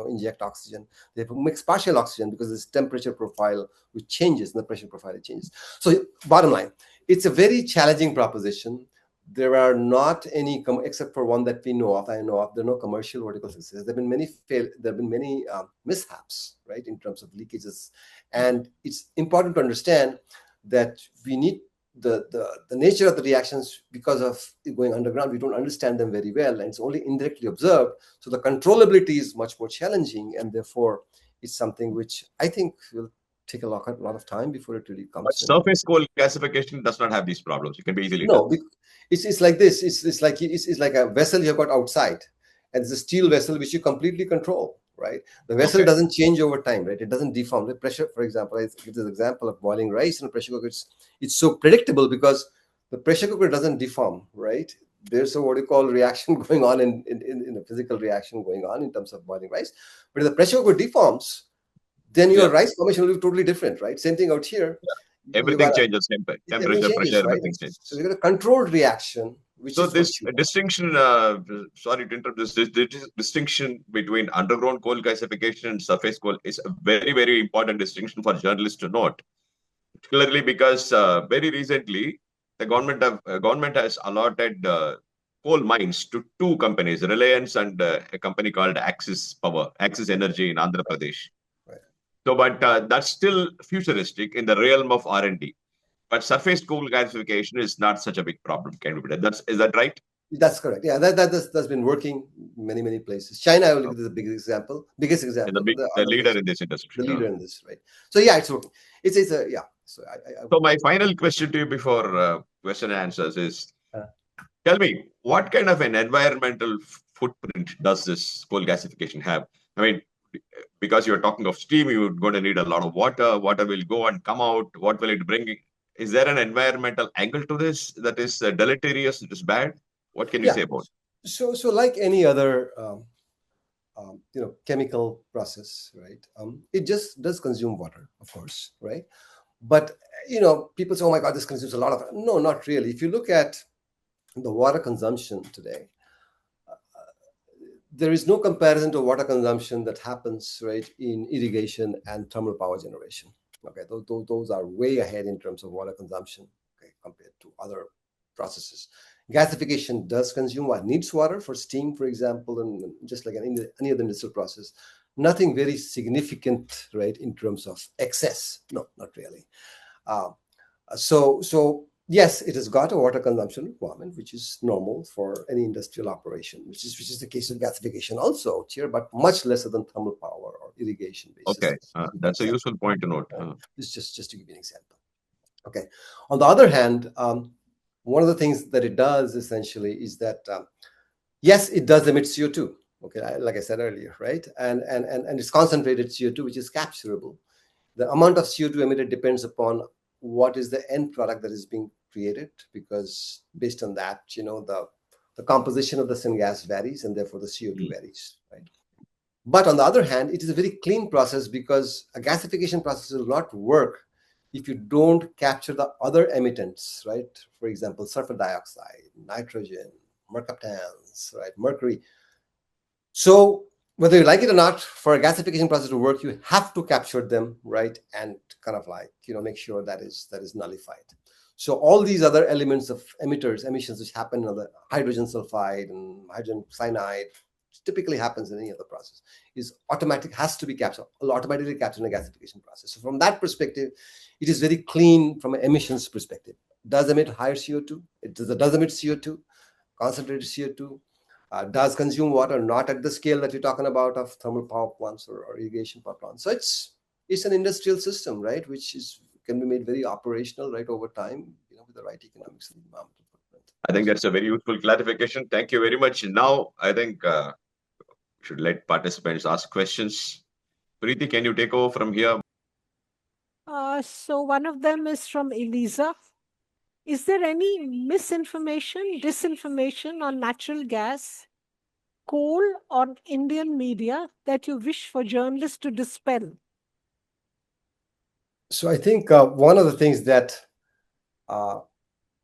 inject oxygen. They mix partial oxygen because this temperature profile which changes, and the pressure profile it changes. So bottom line, it's a very challenging proposition. There are not any, except for one that I know of. There are no commercial vertical successes. There have been many mishaps, right, in terms of leakages. And it's important to understand that we need the nature of the reactions. Because of going underground, we don't understand them very well, and it's only indirectly observed. So the controllability is much more challenging, and therefore it's something which I think will take a lot of time before it really comes. But surface coal gasification does not have these problems. It can be easily done. No, it's like this. It's like a vessel you have got outside, and it's a steel vessel which you completely control, right? The vessel doesn't change over time, right? It doesn't deform. The pressure, for example, I give this example of boiling rice in a pressure cooker. It's so predictable because the pressure cooker doesn't deform, right? There's a what you call reaction going on in a physical reaction going on in terms of boiling rice. But if the pressure cooker deforms, then your rice formation will be totally different, right? Same thing out here. Everything changes, temperature, pressure, right? Everything changes. So you got a controlled reaction. So this distinction, sorry to interrupt, this distinction between underground coal gasification and surface coal is a very, very important distinction for journalists to note. Particularly because very recently, the government has allotted coal mines to two companies, Reliance and a company called Axis Energy in Andhra Pradesh. Right. So, but that's still futuristic in the realm of R&D. But surface coal gasification is not such a big problem. Is that right? That's correct. Yeah, that's been working many places. China, I will give you the biggest example. The leader in this industry. The leader in this, right? So yeah, it's working. It's a yeah. So my final question to you before question and answers is, tell me, what kind of an environmental footprint does this coal gasification have? I mean, because you're talking of steam, you're going to need a lot of water. Water will go and come out. What will it bring? Is there an environmental angle to this that is deleterious, that is bad? What can you say about it? So like any other chemical process, right? It just does consume water, of course, right? But people say, "Oh my God, this consumes a lot of." No, not really. If you look at the water consumption today, there is no comparison to water consumption that happens, right, in irrigation and thermal power generation. Okay, those are way ahead in terms of water consumption, okay, compared to other processes. Gasification does consume what needs water for steam, for example, and just like any other industrial process. Nothing very significant, right, in terms of excess. No, not really. So yes, it has got a water consumption requirement, which is normal for any industrial operation, which is the case of gasification also here, but much lesser than thermal power or irrigation-based Okay, systems. that's a useful point to note. This is just to give you an example. Okay. On the other hand, one of the things that it does essentially is that yes, it does emit CO2. Okay, like I said earlier, right? And it's concentrated CO2, which is capturable. The amount of CO2 emitted depends upon what is the end product that is being created, because based on that, the composition of the syngas varies, and therefore the CO2 varies, right? But on the other hand, it is a very clean process, because a gasification process will not work if you don't capture the other emittents, right? For example, sulfur dioxide, nitrogen, mercaptans, right, mercury. So whether you like it or not, for a gasification process to work, you have to capture them, right, and kind of like make sure that is nullified. So all these other elements of emissions which happen on the hydrogen sulfide and hydrogen cyanide, typically happens in any other process, has to be automatically captured in a gasification process. So from that perspective, it is very clean from an emissions perspective. Does emit higher CO2. It does emit CO2, concentrated CO2. Does consume water, not at the scale that you're talking about of thermal power plants or irrigation power plants. So it's an industrial system, right, which can be made very operational, right, over time, with the right economics and environmental footprint. I think that's a very useful clarification. Thank you very much. Now, I think we should let participants ask questions. Preeti, can you take over from here? So one of them is from Eliza. Is there any misinformation, disinformation on natural gas, coal, or Indian media that you wish for journalists to dispel? So I think one of the things that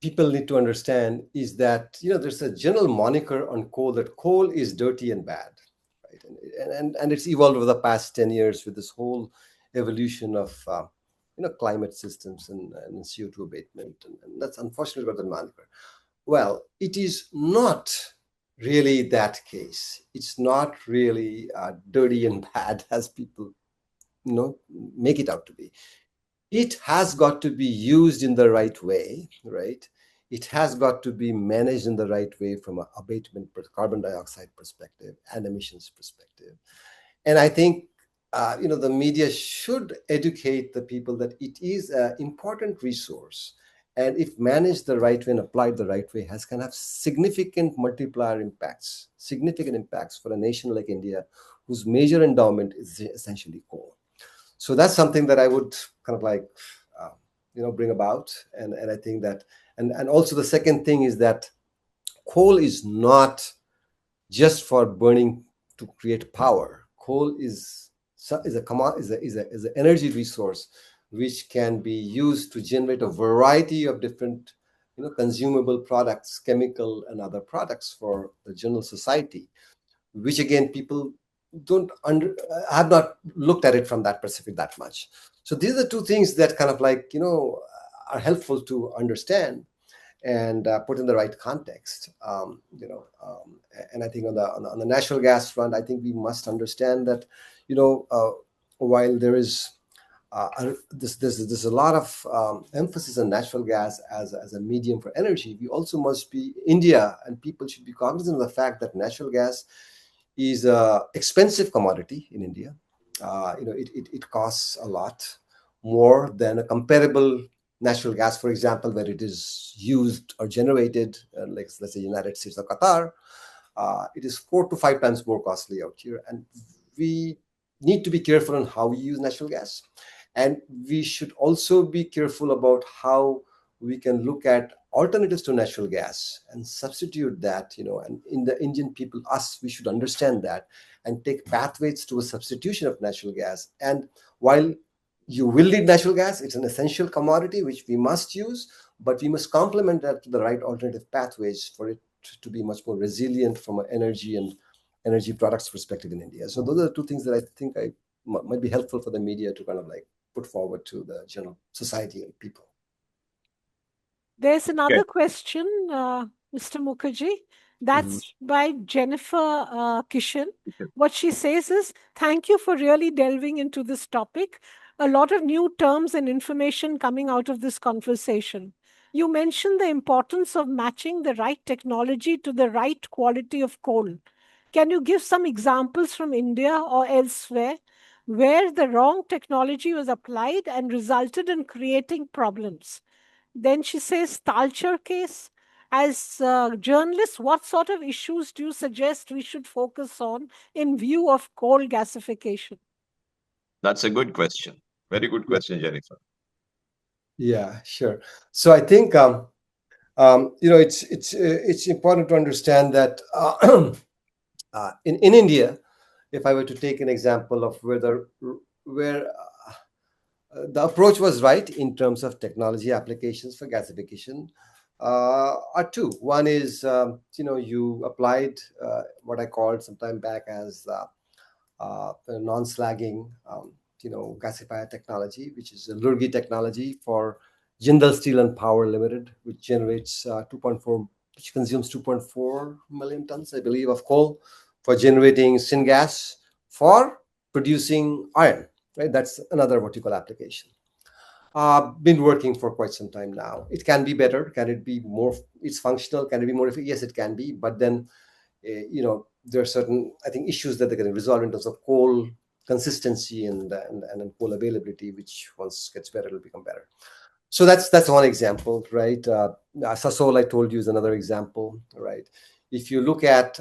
people need to understand is that there's a general moniker on coal, that coal is dirty and bad, right? And it's evolved over the past 10 years with this whole evolution of climate systems and CO2 abatement, and that's unfortunate about the moniker. Well, it is not really that case. It's not really dirty and bad as people make it out to be. It has got to be used in the right way, right? It has got to be managed in the right way from an abatement, carbon dioxide perspective and emissions perspective. And I think the media should educate the people that it is an important resource, and if managed the right way and applied the right way, can have significant multiplier impacts, significant impacts for a nation like India, whose major endowment is essentially coal. So that's something that I would kind of like, bring about. And I think that, and also the second thing is that coal is not just for burning to create power. Coal is an energy resource which can be used to generate a variety of different, consumable products, chemical and other products for the general society, which again people have not looked at it from that perspective that much. So these are two things that kind of like are helpful to understand and put in the right context. And I think on the natural gas front, I think we must understand that while there is there's a lot of emphasis on natural gas as a medium for energy, we also must be India, and people should be cognizant of the fact that natural gas is an expensive commodity in India. It costs a lot more than a comparable natural gas, for example, where it is used or generated, like let's say United States or Qatar. It is 4 to 5 times more costly out here, and we need to be careful on how we use natural gas, and we should also be careful about how we can look at alternatives to natural gas and substitute that, and in the Indian people, we should understand that and take pathways to a substitution of natural gas. And while you will need natural gas, it's an essential commodity which we must use, but we must complement that to the right alternative pathways for it to be much more resilient from an energy and energy products perspective in India. So those are the two things that I think might be helpful for the media to kind of like put forward to the general society and people. There's another question, Mr. Mukherjee. That's by Jennifer Kishan. What she says is, thank you for really delving into this topic. A lot of new terms and information coming out of this conversation. You mentioned the importance of matching the right technology to the right quality of coal. Can you give some examples from India or elsewhere where the wrong technology was applied and resulted in creating problems. Then she says, Talcher case. As journalists, what sort of issues do you suggest we should focus on in view of coal gasification? That's a good question. Very good question, Jennifer. Yeah, sure. So I think it's important to understand that in India, if I were to take an example of where the approach was right in terms of technology applications for gasification, are two. One is you applied what I called some time back as non-slagging gasifier technology, which is a Lurgi technology for Jindal Steel and Power Limited, which generates 2.4, which consumes 2.4 million tons, I believe, of coal for generating syngas for producing iron. Right, that's another vertical application. Been working for quite some time now. It can be better. Can it be more? It's functional. Can it be more efficient? Yes, it can be. But then, there are certain, I think, issues that they can resolve in terms of coal consistency and coal availability, which once gets better, it'll become better. So that's one example, right? Sasol, I told you, is another example, right? If you look at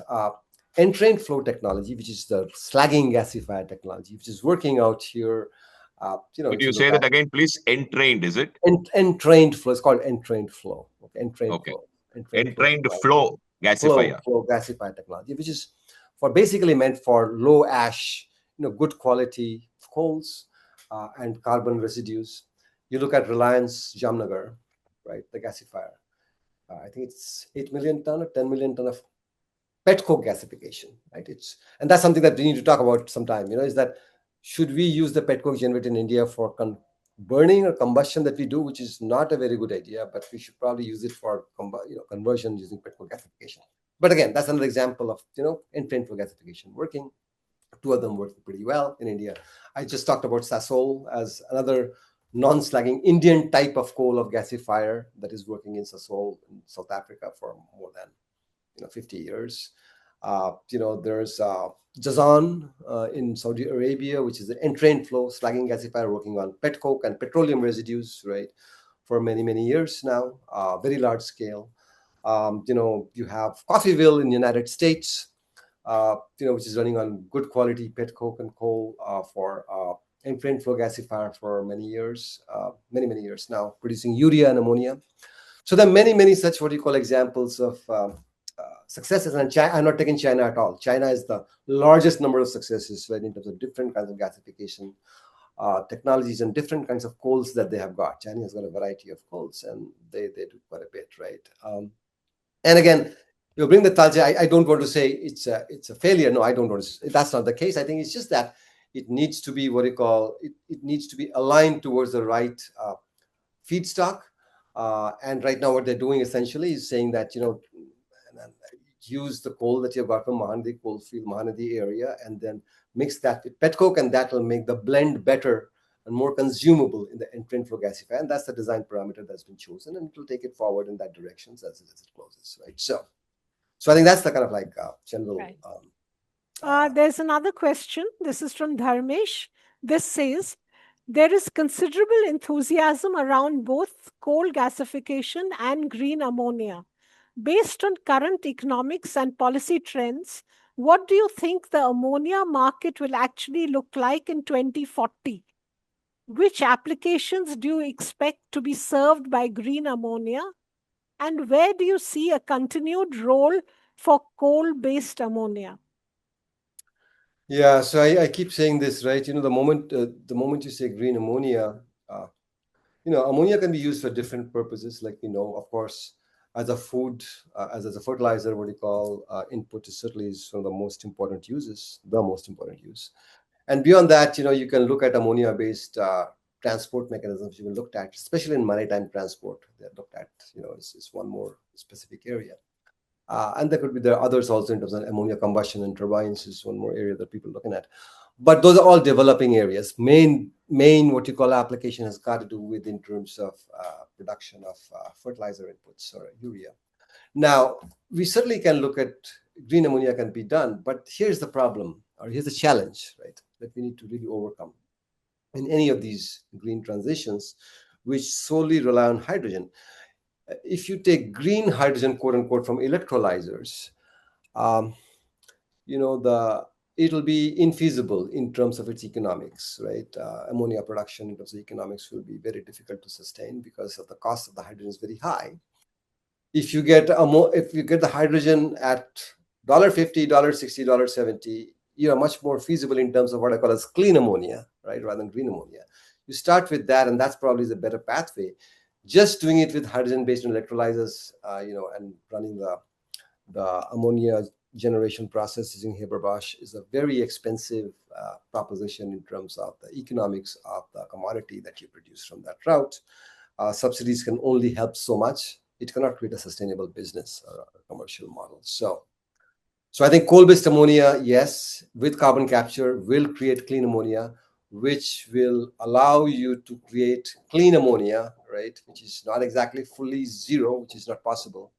entrained flow technology, which is the slagging gasifier technology, which is working out here. Could you say that again, please? Entrained, is it? Entrained flow. It's called entrained flow. Okay, entrained flow. Entrained flow gasifier. Flow gasifier technology, which is basically meant for low ash, good quality coals and carbon residues. You look at Reliance Jamnagar, right? The gasifier. I think it's 8 million ton or 10 million ton of petcoke gasification, right? And that's something that we need to talk about sometime. Is that should we use the petcoke generated in India for burning or combustion that we do, which is not a very good idea, but we should probably use it for conversion using petcoke gasification. But again, that's another example of entrained flow gasification working. Two of them working pretty well in India. I just talked about Sasol as another non-slagging Indian type of coal of gasifier that is working in Sasol in South Africa for more than 50 years. There's Jazan in Saudi Arabia, which is an entrained flow slagging gasifier working on petcoke and petroleum residues, right, for many, many years now, very large scale. You have Coffeyville in the United States, which is running on good quality petcoke and coal for entrained flow gasifier for many years now, producing urea and ammonia. So there are many, many such what you call examples of successes. And I'm not taking China at all. China is the largest number of successes, right, in terms of different kinds of gasification technologies and different kinds of coals that they have got. China has got a variety of coals, and they do quite a bit, right? And again, you bring the Talcher. I don't want to say it's a failure. No, I don't want to. That's not the case. I think it's just that it needs to be what you call it needs to be aligned towards the right feedstock. And right now, what they're doing essentially is saying that use the coal that you've got from Mahanadi coalfield, Mahanadi area, and then mix that with petcoke, and that will make the blend better and more consumable in the entrained flow gasifier. And that's the design parameter that's been chosen, and it will take it forward in that direction as it closes, right? So I think that's the kind of general. Right. There's another question. This is from Dharmesh. This says, there is considerable enthusiasm around both coal gasification and green ammonia. Based on current economics and policy trends, what do you think the ammonia market will actually look like in 2040? Which applications do you expect to be served by green ammonia? And where do you see a continued role for coal-based ammonia? Yeah, so I keep saying this, right? The moment you say green ammonia, ammonia can be used for different purposes. Like, of course, as a food, as a fertilizer, what you call input is certainly one of the most important uses, the most important use. And beyond that, you can look at ammonia-based transport mechanisms you can look at, especially in maritime transport. They're looked at, is one more specific area. And there are others also in terms of ammonia combustion and turbines is one more area that people are looking at. But those are all developing areas. Main what you call application has got to do with in terms of production of fertilizer inputs or urea. Now, we certainly can look at green ammonia can be done, but here's the problem, or here's the challenge, right? that we need to really overcome in any of these green transitions, which solely rely on hydrogen. If you take green hydrogen, quote unquote, from electrolyzers, um, it'll be infeasible in terms of its economics, right? Ammonia production in terms of economics will be very difficult to sustain because of the cost of the hydrogen is very high. If you get the hydrogen at $50, $60, $70, you are much more feasible in terms of what I call as clean ammonia, right, rather than green ammonia. You start with that, and that's probably the better pathway. Just doing it with hydrogen-based electrolyzers, and running the ammonia generation process using Haber-Bosch is a very expensive proposition in terms of the economics of the commodity that you produce from that route. Subsidies can only help so much. It cannot create a sustainable business or a commercial model. So I think coal-based ammonia, yes, with carbon capture will create clean ammonia, which will allow you to create clean ammonia, right, which is not exactly fully zero, which is not possible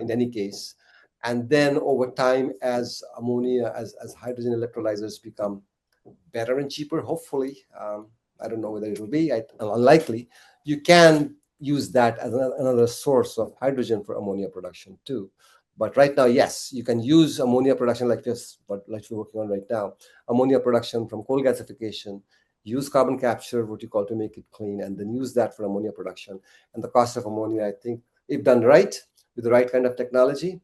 in any case. And then over time, as ammonia, as hydrogen electrolyzers become better and cheaper, hopefully, I don't know whether it will be, unlikely, you can use that as another source of hydrogen for ammonia production too. But right now, yes, you can use ammonia production like we're working on right now, ammonia production from coal gasification, use carbon capture, what you call, to make it clean, and then use that for ammonia production. And the cost of ammonia, I think, if done right, with the right kind of technology,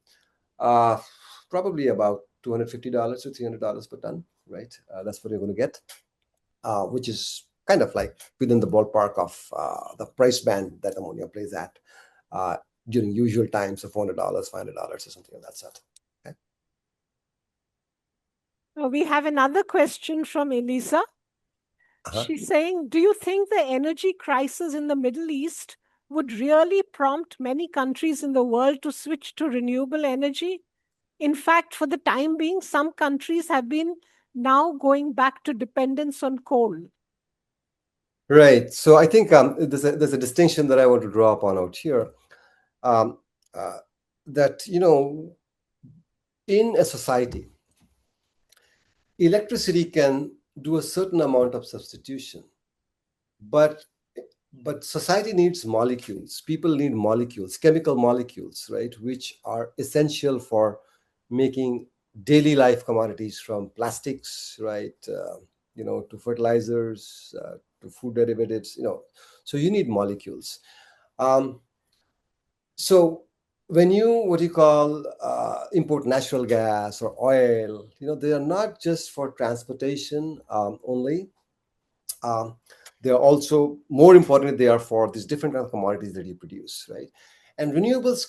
probably about $250 to $300 per ton, right? That's what you're going to get, which is kind of like within the ballpark of the price band that ammonia plays at during usual times of $400, $500 or something of that sort. Okay. We have another question from Elisa. She's saying, do you think the energy crisis in the Middle East would really prompt many countries in the world to switch to renewable energy? In fact, for the time being, some countries have been now going back to dependence on coal. Right. So I think there's a distinction that I want to draw upon out here. That, in a society, electricity can do a certain amount of substitution, but society needs molecules. People need molecules, chemical molecules, right, which are essential for making daily life commodities, from plastics, right, to fertilizers, to food derivatives, so you need molecules. So when you import natural gas or oil, they are not just for transportation only. They are also, more importantly, they are for these different kind of commodities that you produce, right? And renewables,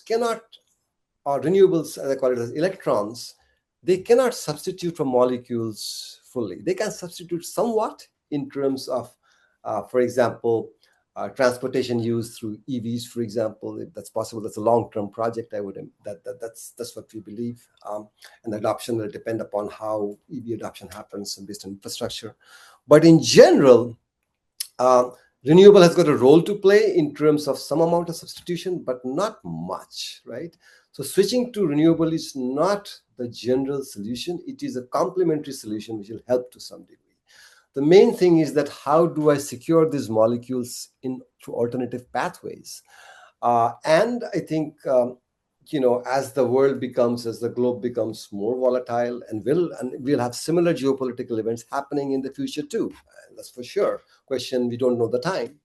as I call it, as electrons, they cannot substitute for molecules fully. They can substitute somewhat in terms of, for example, transportation use through EVs, for example, if that's possible. That's a long-term project. That's what we believe, and adoption will depend upon how EV adoption happens and based on infrastructure. But in general, renewable has got a role to play in terms of some amount of substitution, but not much, right? So switching to renewable is not the general solution. It is a complementary solution which will help to some degree. The main thing is that how do I secure these molecules through alternative pathways? And I think, as the globe becomes more volatile, and we'll have similar geopolitical events happening in the future too. That's for sure. Question, we don't know the time.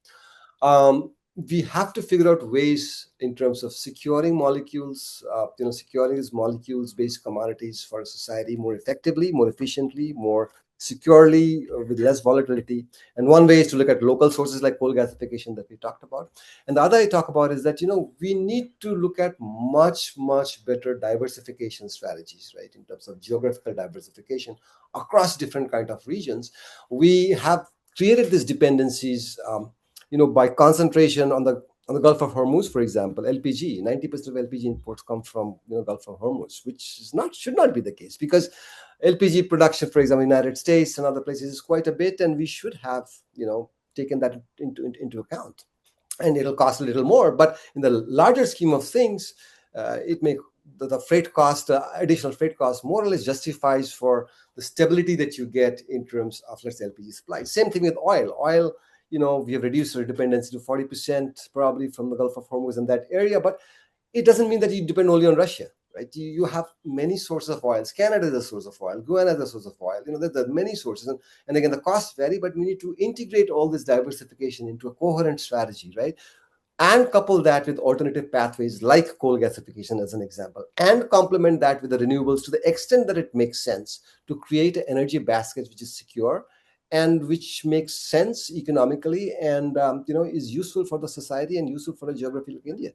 We have to figure out ways in terms of securing molecules, securing these molecules-based commodities for society more effectively, more efficiently, more securely, with less volatility. And one way is to look at local sources like coal gasification that we talked about. And the other I talk about is that, we need to look at much, much better diversification strategies, right? In terms of geographical diversification across different kind of regions. We have created these dependencies, by concentration on the Gulf of Hormuz, for example. LPG, 90% of LPG imports come from Gulf of Hormuz, which should not be the case, because LPG production, for example, in the United States and other places is quite a bit, and we should have taken that into account. And it'll cost a little more, but in the larger scheme of things, it may the freight cost, additional freight cost, more or less justifies for the stability that you get in terms of, let's say, LPG supply. Same thing with oil. Oil, we have reduced our dependency to 40% probably from the Gulf of Hormuz in that area, but it doesn't mean that you depend only on Russia, right? You have many sources of oils. Canada is a source of oil. Guyana is a source of oil. There are many sources. And again, the costs vary, but we need to integrate all this diversification into a coherent strategy, right? And couple that with alternative pathways like coal gasification as an example, and complement that with the renewables to the extent that it makes sense to create an energy basket which is secure and which makes sense economically and is useful for the society and useful for a geography like India.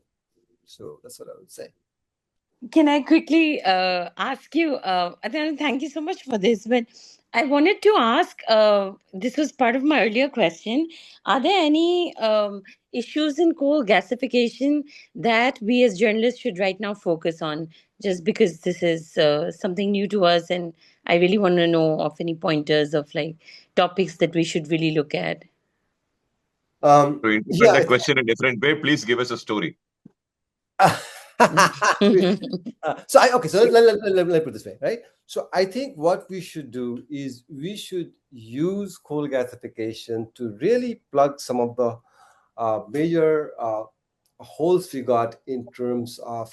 So that's what I would say. Can I quickly ask you, Adnan, thank you so much for this, but I wanted to ask, this was part of my earlier question, are there any issues in coal gasification that we as journalists should right now focus on, just because this is something new to us, and I really want to know of any pointers of like topics that we should really look at? To interpret the question in a different way, please give us a story. So let me put it this way, right? So I think what we should do is we should use coal gasification to really plug some of the major holes we got in terms of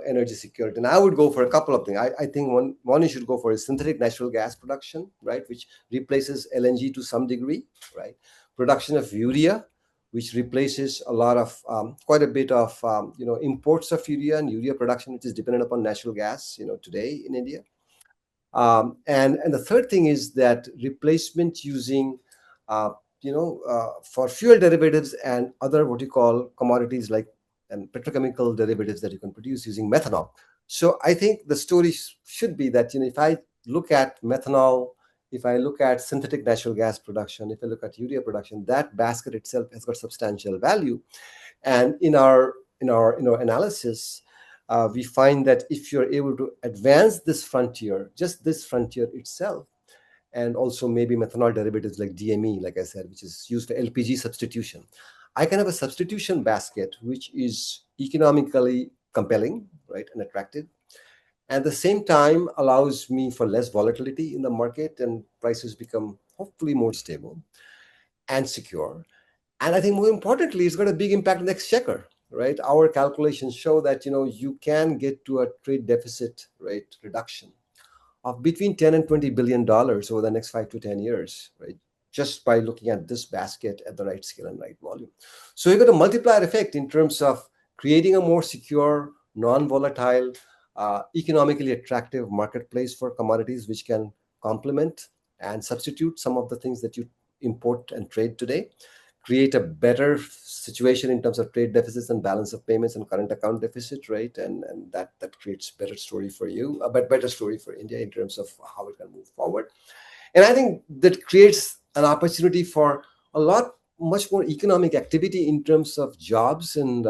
energy security. And I would go for a couple of things. I think one you should go for is synthetic natural gas production, right, which replaces LNG to some degree, right? Production of urea, which replaces a lot of quite a bit of imports of urea and urea production, which is dependent upon natural gas today in India. And the third thing is that replacement using for fuel derivatives and other what you call commodities like and petrochemical derivatives that you can produce using methanol. So I think the story should be that if I look at methanol, if I look at synthetic natural gas production, if I look at urea production, that basket itself has got substantial value. And in our analysis, we find that if you're able to advance this frontier, just this frontier itself, and also maybe methanol derivatives like DME, like I said, which is used for LPG substitution, I can have a substitution basket which is economically compelling, right, and attractive. At the same time, allows me for less volatility in the market and prices become hopefully more stable and secure. And I think more importantly, it's got a big impact on the exchequer, right? Our calculations show that, you can get to a trade deficit rate reduction of between 10 and $20 billion over the next 5 to 10 years, right? Just by looking at this basket at the right scale and right volume. So you've got a multiplier effect in terms of creating a more secure, non-volatile, economically attractive marketplace for commodities, which can complement and substitute some of the things that you import and trade today, create a better situation in terms of trade deficits and balance of payments and current account deficit, right? And that creates better story for you, but better story for India in terms of how it can move forward. And I think that creates an opportunity for much more economic activity in terms of jobs and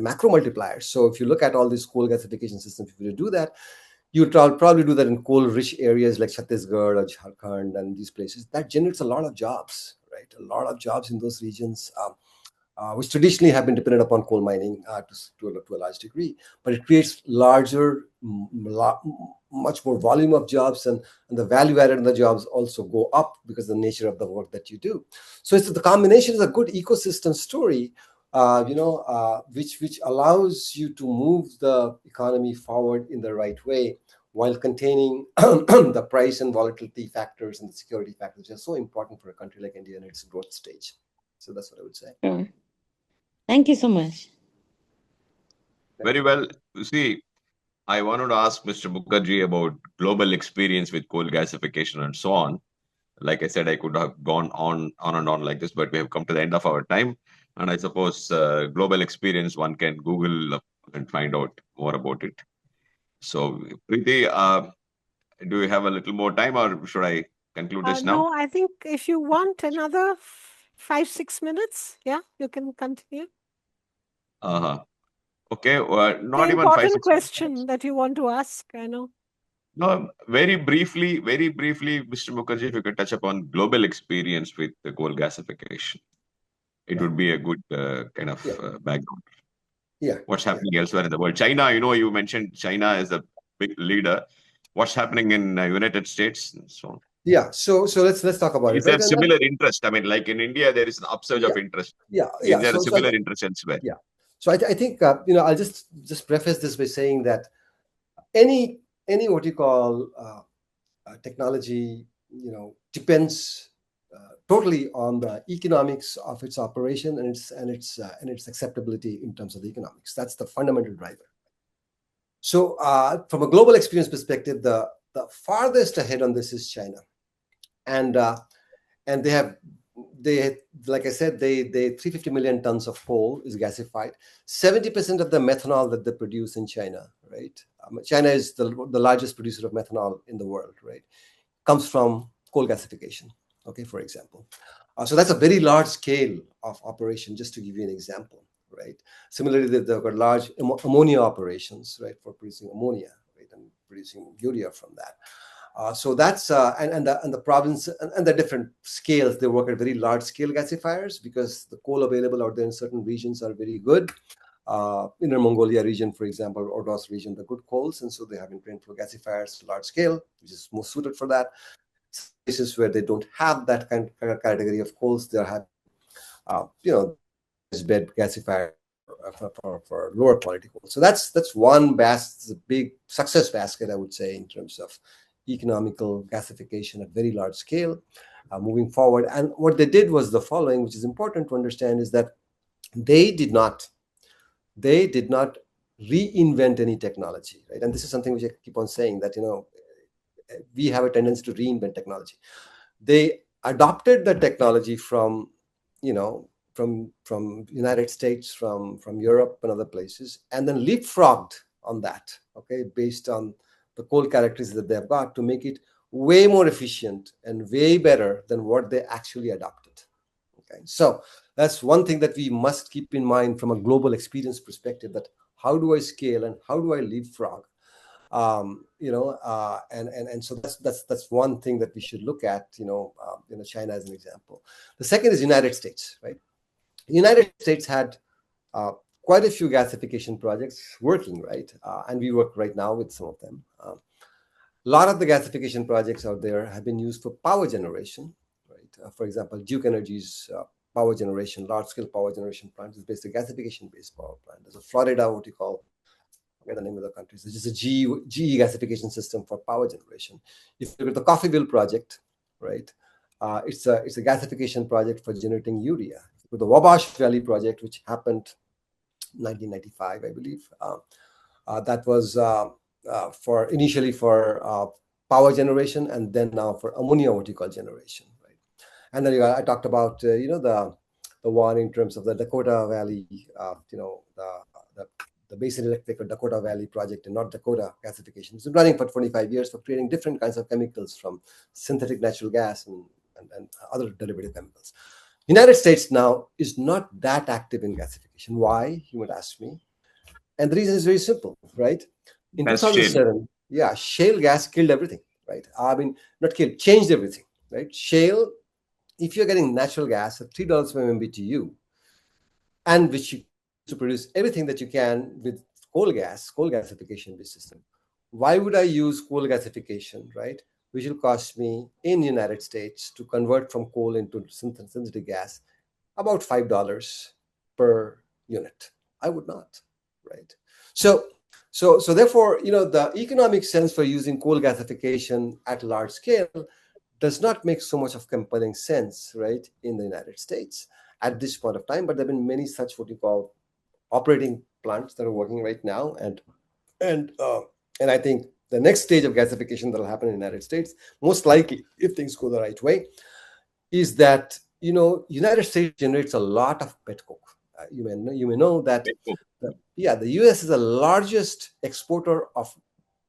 macro multipliers. So if you look at all these coal gasification systems, if you do that, you probably do that in coal-rich areas like Chhattisgarh or Jharkhand and these places. That generates a lot of jobs, right? A lot of jobs in those regions, which traditionally have been dependent upon coal mining to a large degree. But it creates much more volume of jobs, and the value added in the jobs also go up because of the nature of the work that you do. So the combination is a good ecosystem story, which allows you to move the economy forward in the right way while containing the price and volatility factors and the security factors, which are so important for a country like India and its growth stage. So that's what I would say. Sure. Thank you so much. Very well. You see, I wanted to ask Mr. Mukherjee about global experience with coal gasification and so on. Like I said, I could have gone on and on like this, but we have come to the end of our time. And I suppose global experience, one can Google and find out more about it. So, Preeti, do you have a little more time, or should I conclude this now? No, I think if you want another 5-6 minutes, yeah, you can continue. Okay, not The even 5-6 important question that you want to ask, I know. No, very briefly, Mr. Mukherjee, if you could touch upon global experience with the coal gasification, it would be a good kind of background. Yeah. What's happening elsewhere in the world? China, you mentioned China is a big leader. what's happening in United States and so on. Yeah. So let's talk about Is it, right? there similar interest? I mean, like in India, there is an upsurge of interest. Yeah. Is there a similar interest elsewhere? Yeah. So I think I'll just preface this by saying that any what you call technology, depends totally on the economics of its operation and its acceptability in terms of the economics. That's the fundamental driver. So from a global experience perspective, the farthest ahead on this is China, and they like I said, they 350 million tons of coal is gasified. 70% of the methanol that they produce in China, right? China is the largest producer of methanol in the world, right? Comes from coal gasification. Okay, for example. So that's a very large scale of operation, just to give you an example, right? Similarly, they've got large ammonia operations, right, for producing ammonia, right, and producing urea from that. So that's and the province and the different scales, they work at very large scale gasifiers because the coal available out there in certain regions are very good. Inner Mongolia region, for example, Ordos region, the good coals, and so they have been trained for gasifiers large scale, which is most suited for that. Places where they don't have that kind of category of coals, they have bed gasifier for lower quality coal. So that's one big success basket, I would say, in terms of economical gasification at very large scale moving forward. And what they did was the following, which is important to understand, is that they did not reinvent any technology, right? And this is something which I keep on saying, that we have a tendency to reinvent technology. They adopted the technology from United States, from Europe and other places, and then leapfrogged on that, okay, based on the coal characteristics that they've got, to make it way more efficient and way better than what they actually adopted. Okay, so that's one thing that we must keep in mind from a global experience perspective, that how do I scale and how do I leapfrog? And so that's one thing that we should look at, China as an example. The second is United States, right? The United States had quite a few gasification projects working, right? And we work right now with some of them. A lot of the gasification projects out there have been used for power generation, right? For example, Duke Energy's power generation, large-scale power generation plant is basically a gasification-based power plant. There's a Florida, what you call, I forget the name of the country, it's just a GE gasification system for power generation. If you look at the Coffeyville project, right, it's a gasification project for generating urea. With the Wabash Valley project, which happened 1995, I believe, that was initially for power generation, and then now for ammonia, what you call, generation, right? And then I talked about the one in terms of the Dakota Valley, the Basin Electric or Dakota Valley project in North Dakota gasification. It's been running for 25 years for creating different kinds of chemicals, from synthetic natural gas and other derivative chemicals. United States now is not that active in gasification. Why, you would ask me? And the reason is very simple, right? In 2007, shale gas killed everything, right? I mean, not killed, changed everything, right? Shale, if you're getting natural gas at $3 per MMBTU, and which you to produce everything that you can with coal gasification-based system, why would I use coal gasification, right? Which will cost me in the United States to convert from coal into synthetic gas about $5 per unit. I would not, right? So therefore, the economic sense for using coal gasification at large scale does not make so much of compelling sense, right, in the United States at this point of time. But there have been many such what you call operating plants that are working right now, and I think the next stage of gasification that will happen in the United States, most likely, if things go the right way, is that United States generates a lot of pet coke. You may know that the US is the largest exporter of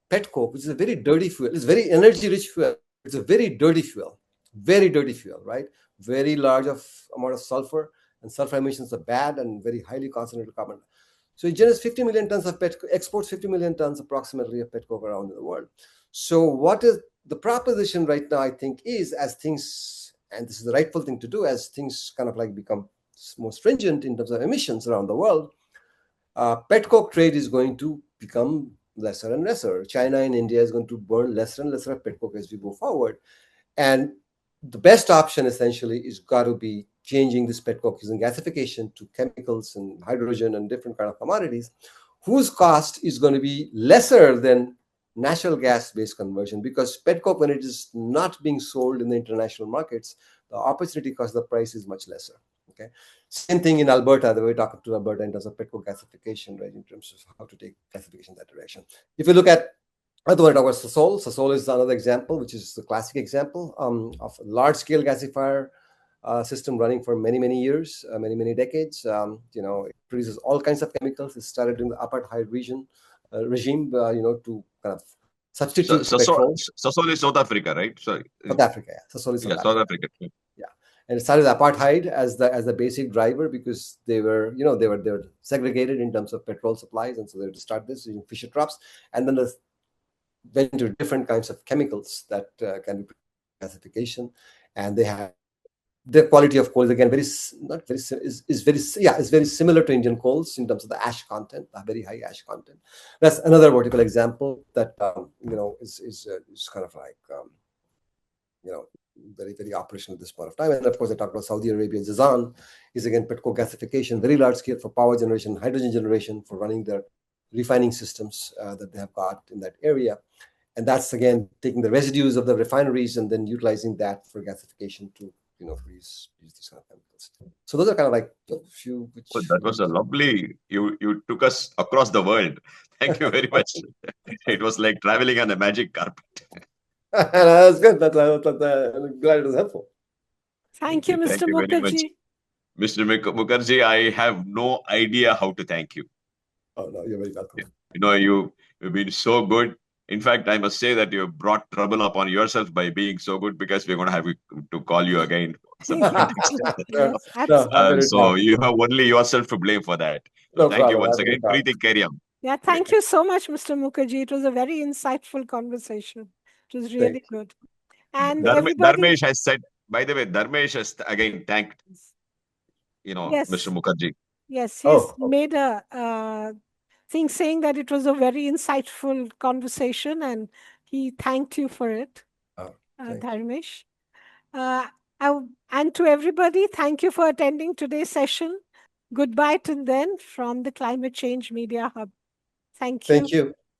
pet coke, which is a very dirty fuel. It's very energy rich fuel. It's a very dirty fuel, right? Very large amount of sulfur, and sulfur emissions are bad and very highly concentrated carbon. So it generates 50 million tons of exports 50 million tons approximately of pet coke around the world. So what is the proposition right now, I think, is as things, and this is the rightful thing to do, as things kind of like become more stringent in terms of emissions around the world, pet coke trade is going to become lesser and lesser. China and India is going to burn lesser and lesser of petcoke as we go forward. And the best option essentially is got to be changing this petcoke using gasification to chemicals and hydrogen and different kind of commodities, whose cost is going to be lesser than natural gas-based conversion, because petcoke, when it is not being sold in the international markets, the opportunity cost, the price is much lesser. Okay, same thing in Alberta. The way we talk to Alberta in terms of petcoke gasification, right? In terms of how to take gasification in that direction. If you look at other one, talk about Sasol. Sasol is another example, which is the classic example of a large-scale gasifier system running for many years, many decades. It produces all kinds of chemicals. It started in the apartheid regime, to kind of substitute petrol. Sasol is South Africa, right? Sorry. South Africa, yeah. Sasol is South Africa. Yeah, and it started apartheid as the basic driver, because they were segregated in terms of petrol supplies, and so they had to start this using Fischer-Tropsch, and then went into different kinds of chemicals that can be gasification, and they have the quality of coal is again very similar to Indian coals in terms of the ash content, a very high ash content. That's another vertical example that is kind of like very operational at this point of time. And of course, I talked about Saudi Arabia. Jazan is again petcoke gasification, very large scale for power generation, hydrogen generation, for running their refining systems that they have got in that area. And that's again taking the residues of the refineries and then utilizing that for gasification to use these kind of chemicals. So those are kind of like a few. Well, that was a lovely. You took us across the world. Thank you very much. It was like traveling on a magic carpet. That's good. I'm glad it was helpful. Thank you, Mr. Mukherjee. Mr. Mukherjee, I have no idea how to thank you. Oh no, you're very welcome. You've been so good. In fact, I must say that you have brought trouble upon yourself by being so good, because we're going to have to call you again. So you have only yourself to blame for that. No thank you problem. once again. Preeti, carry on. Yeah, thank you so much, Mr. Mukherjee. It was a very insightful conversation. It was really good. And Dharmesh has said, by the way, Dharmesh has again thanked, Mr. Mukherjee. Yes, he's made a thing saying that it was a very insightful conversation, and he thanked you for it, Dharmesh. And to everybody, thank you for attending today's session. Goodbye till then from the Climate Change Media Hub. Thank you. Thank you.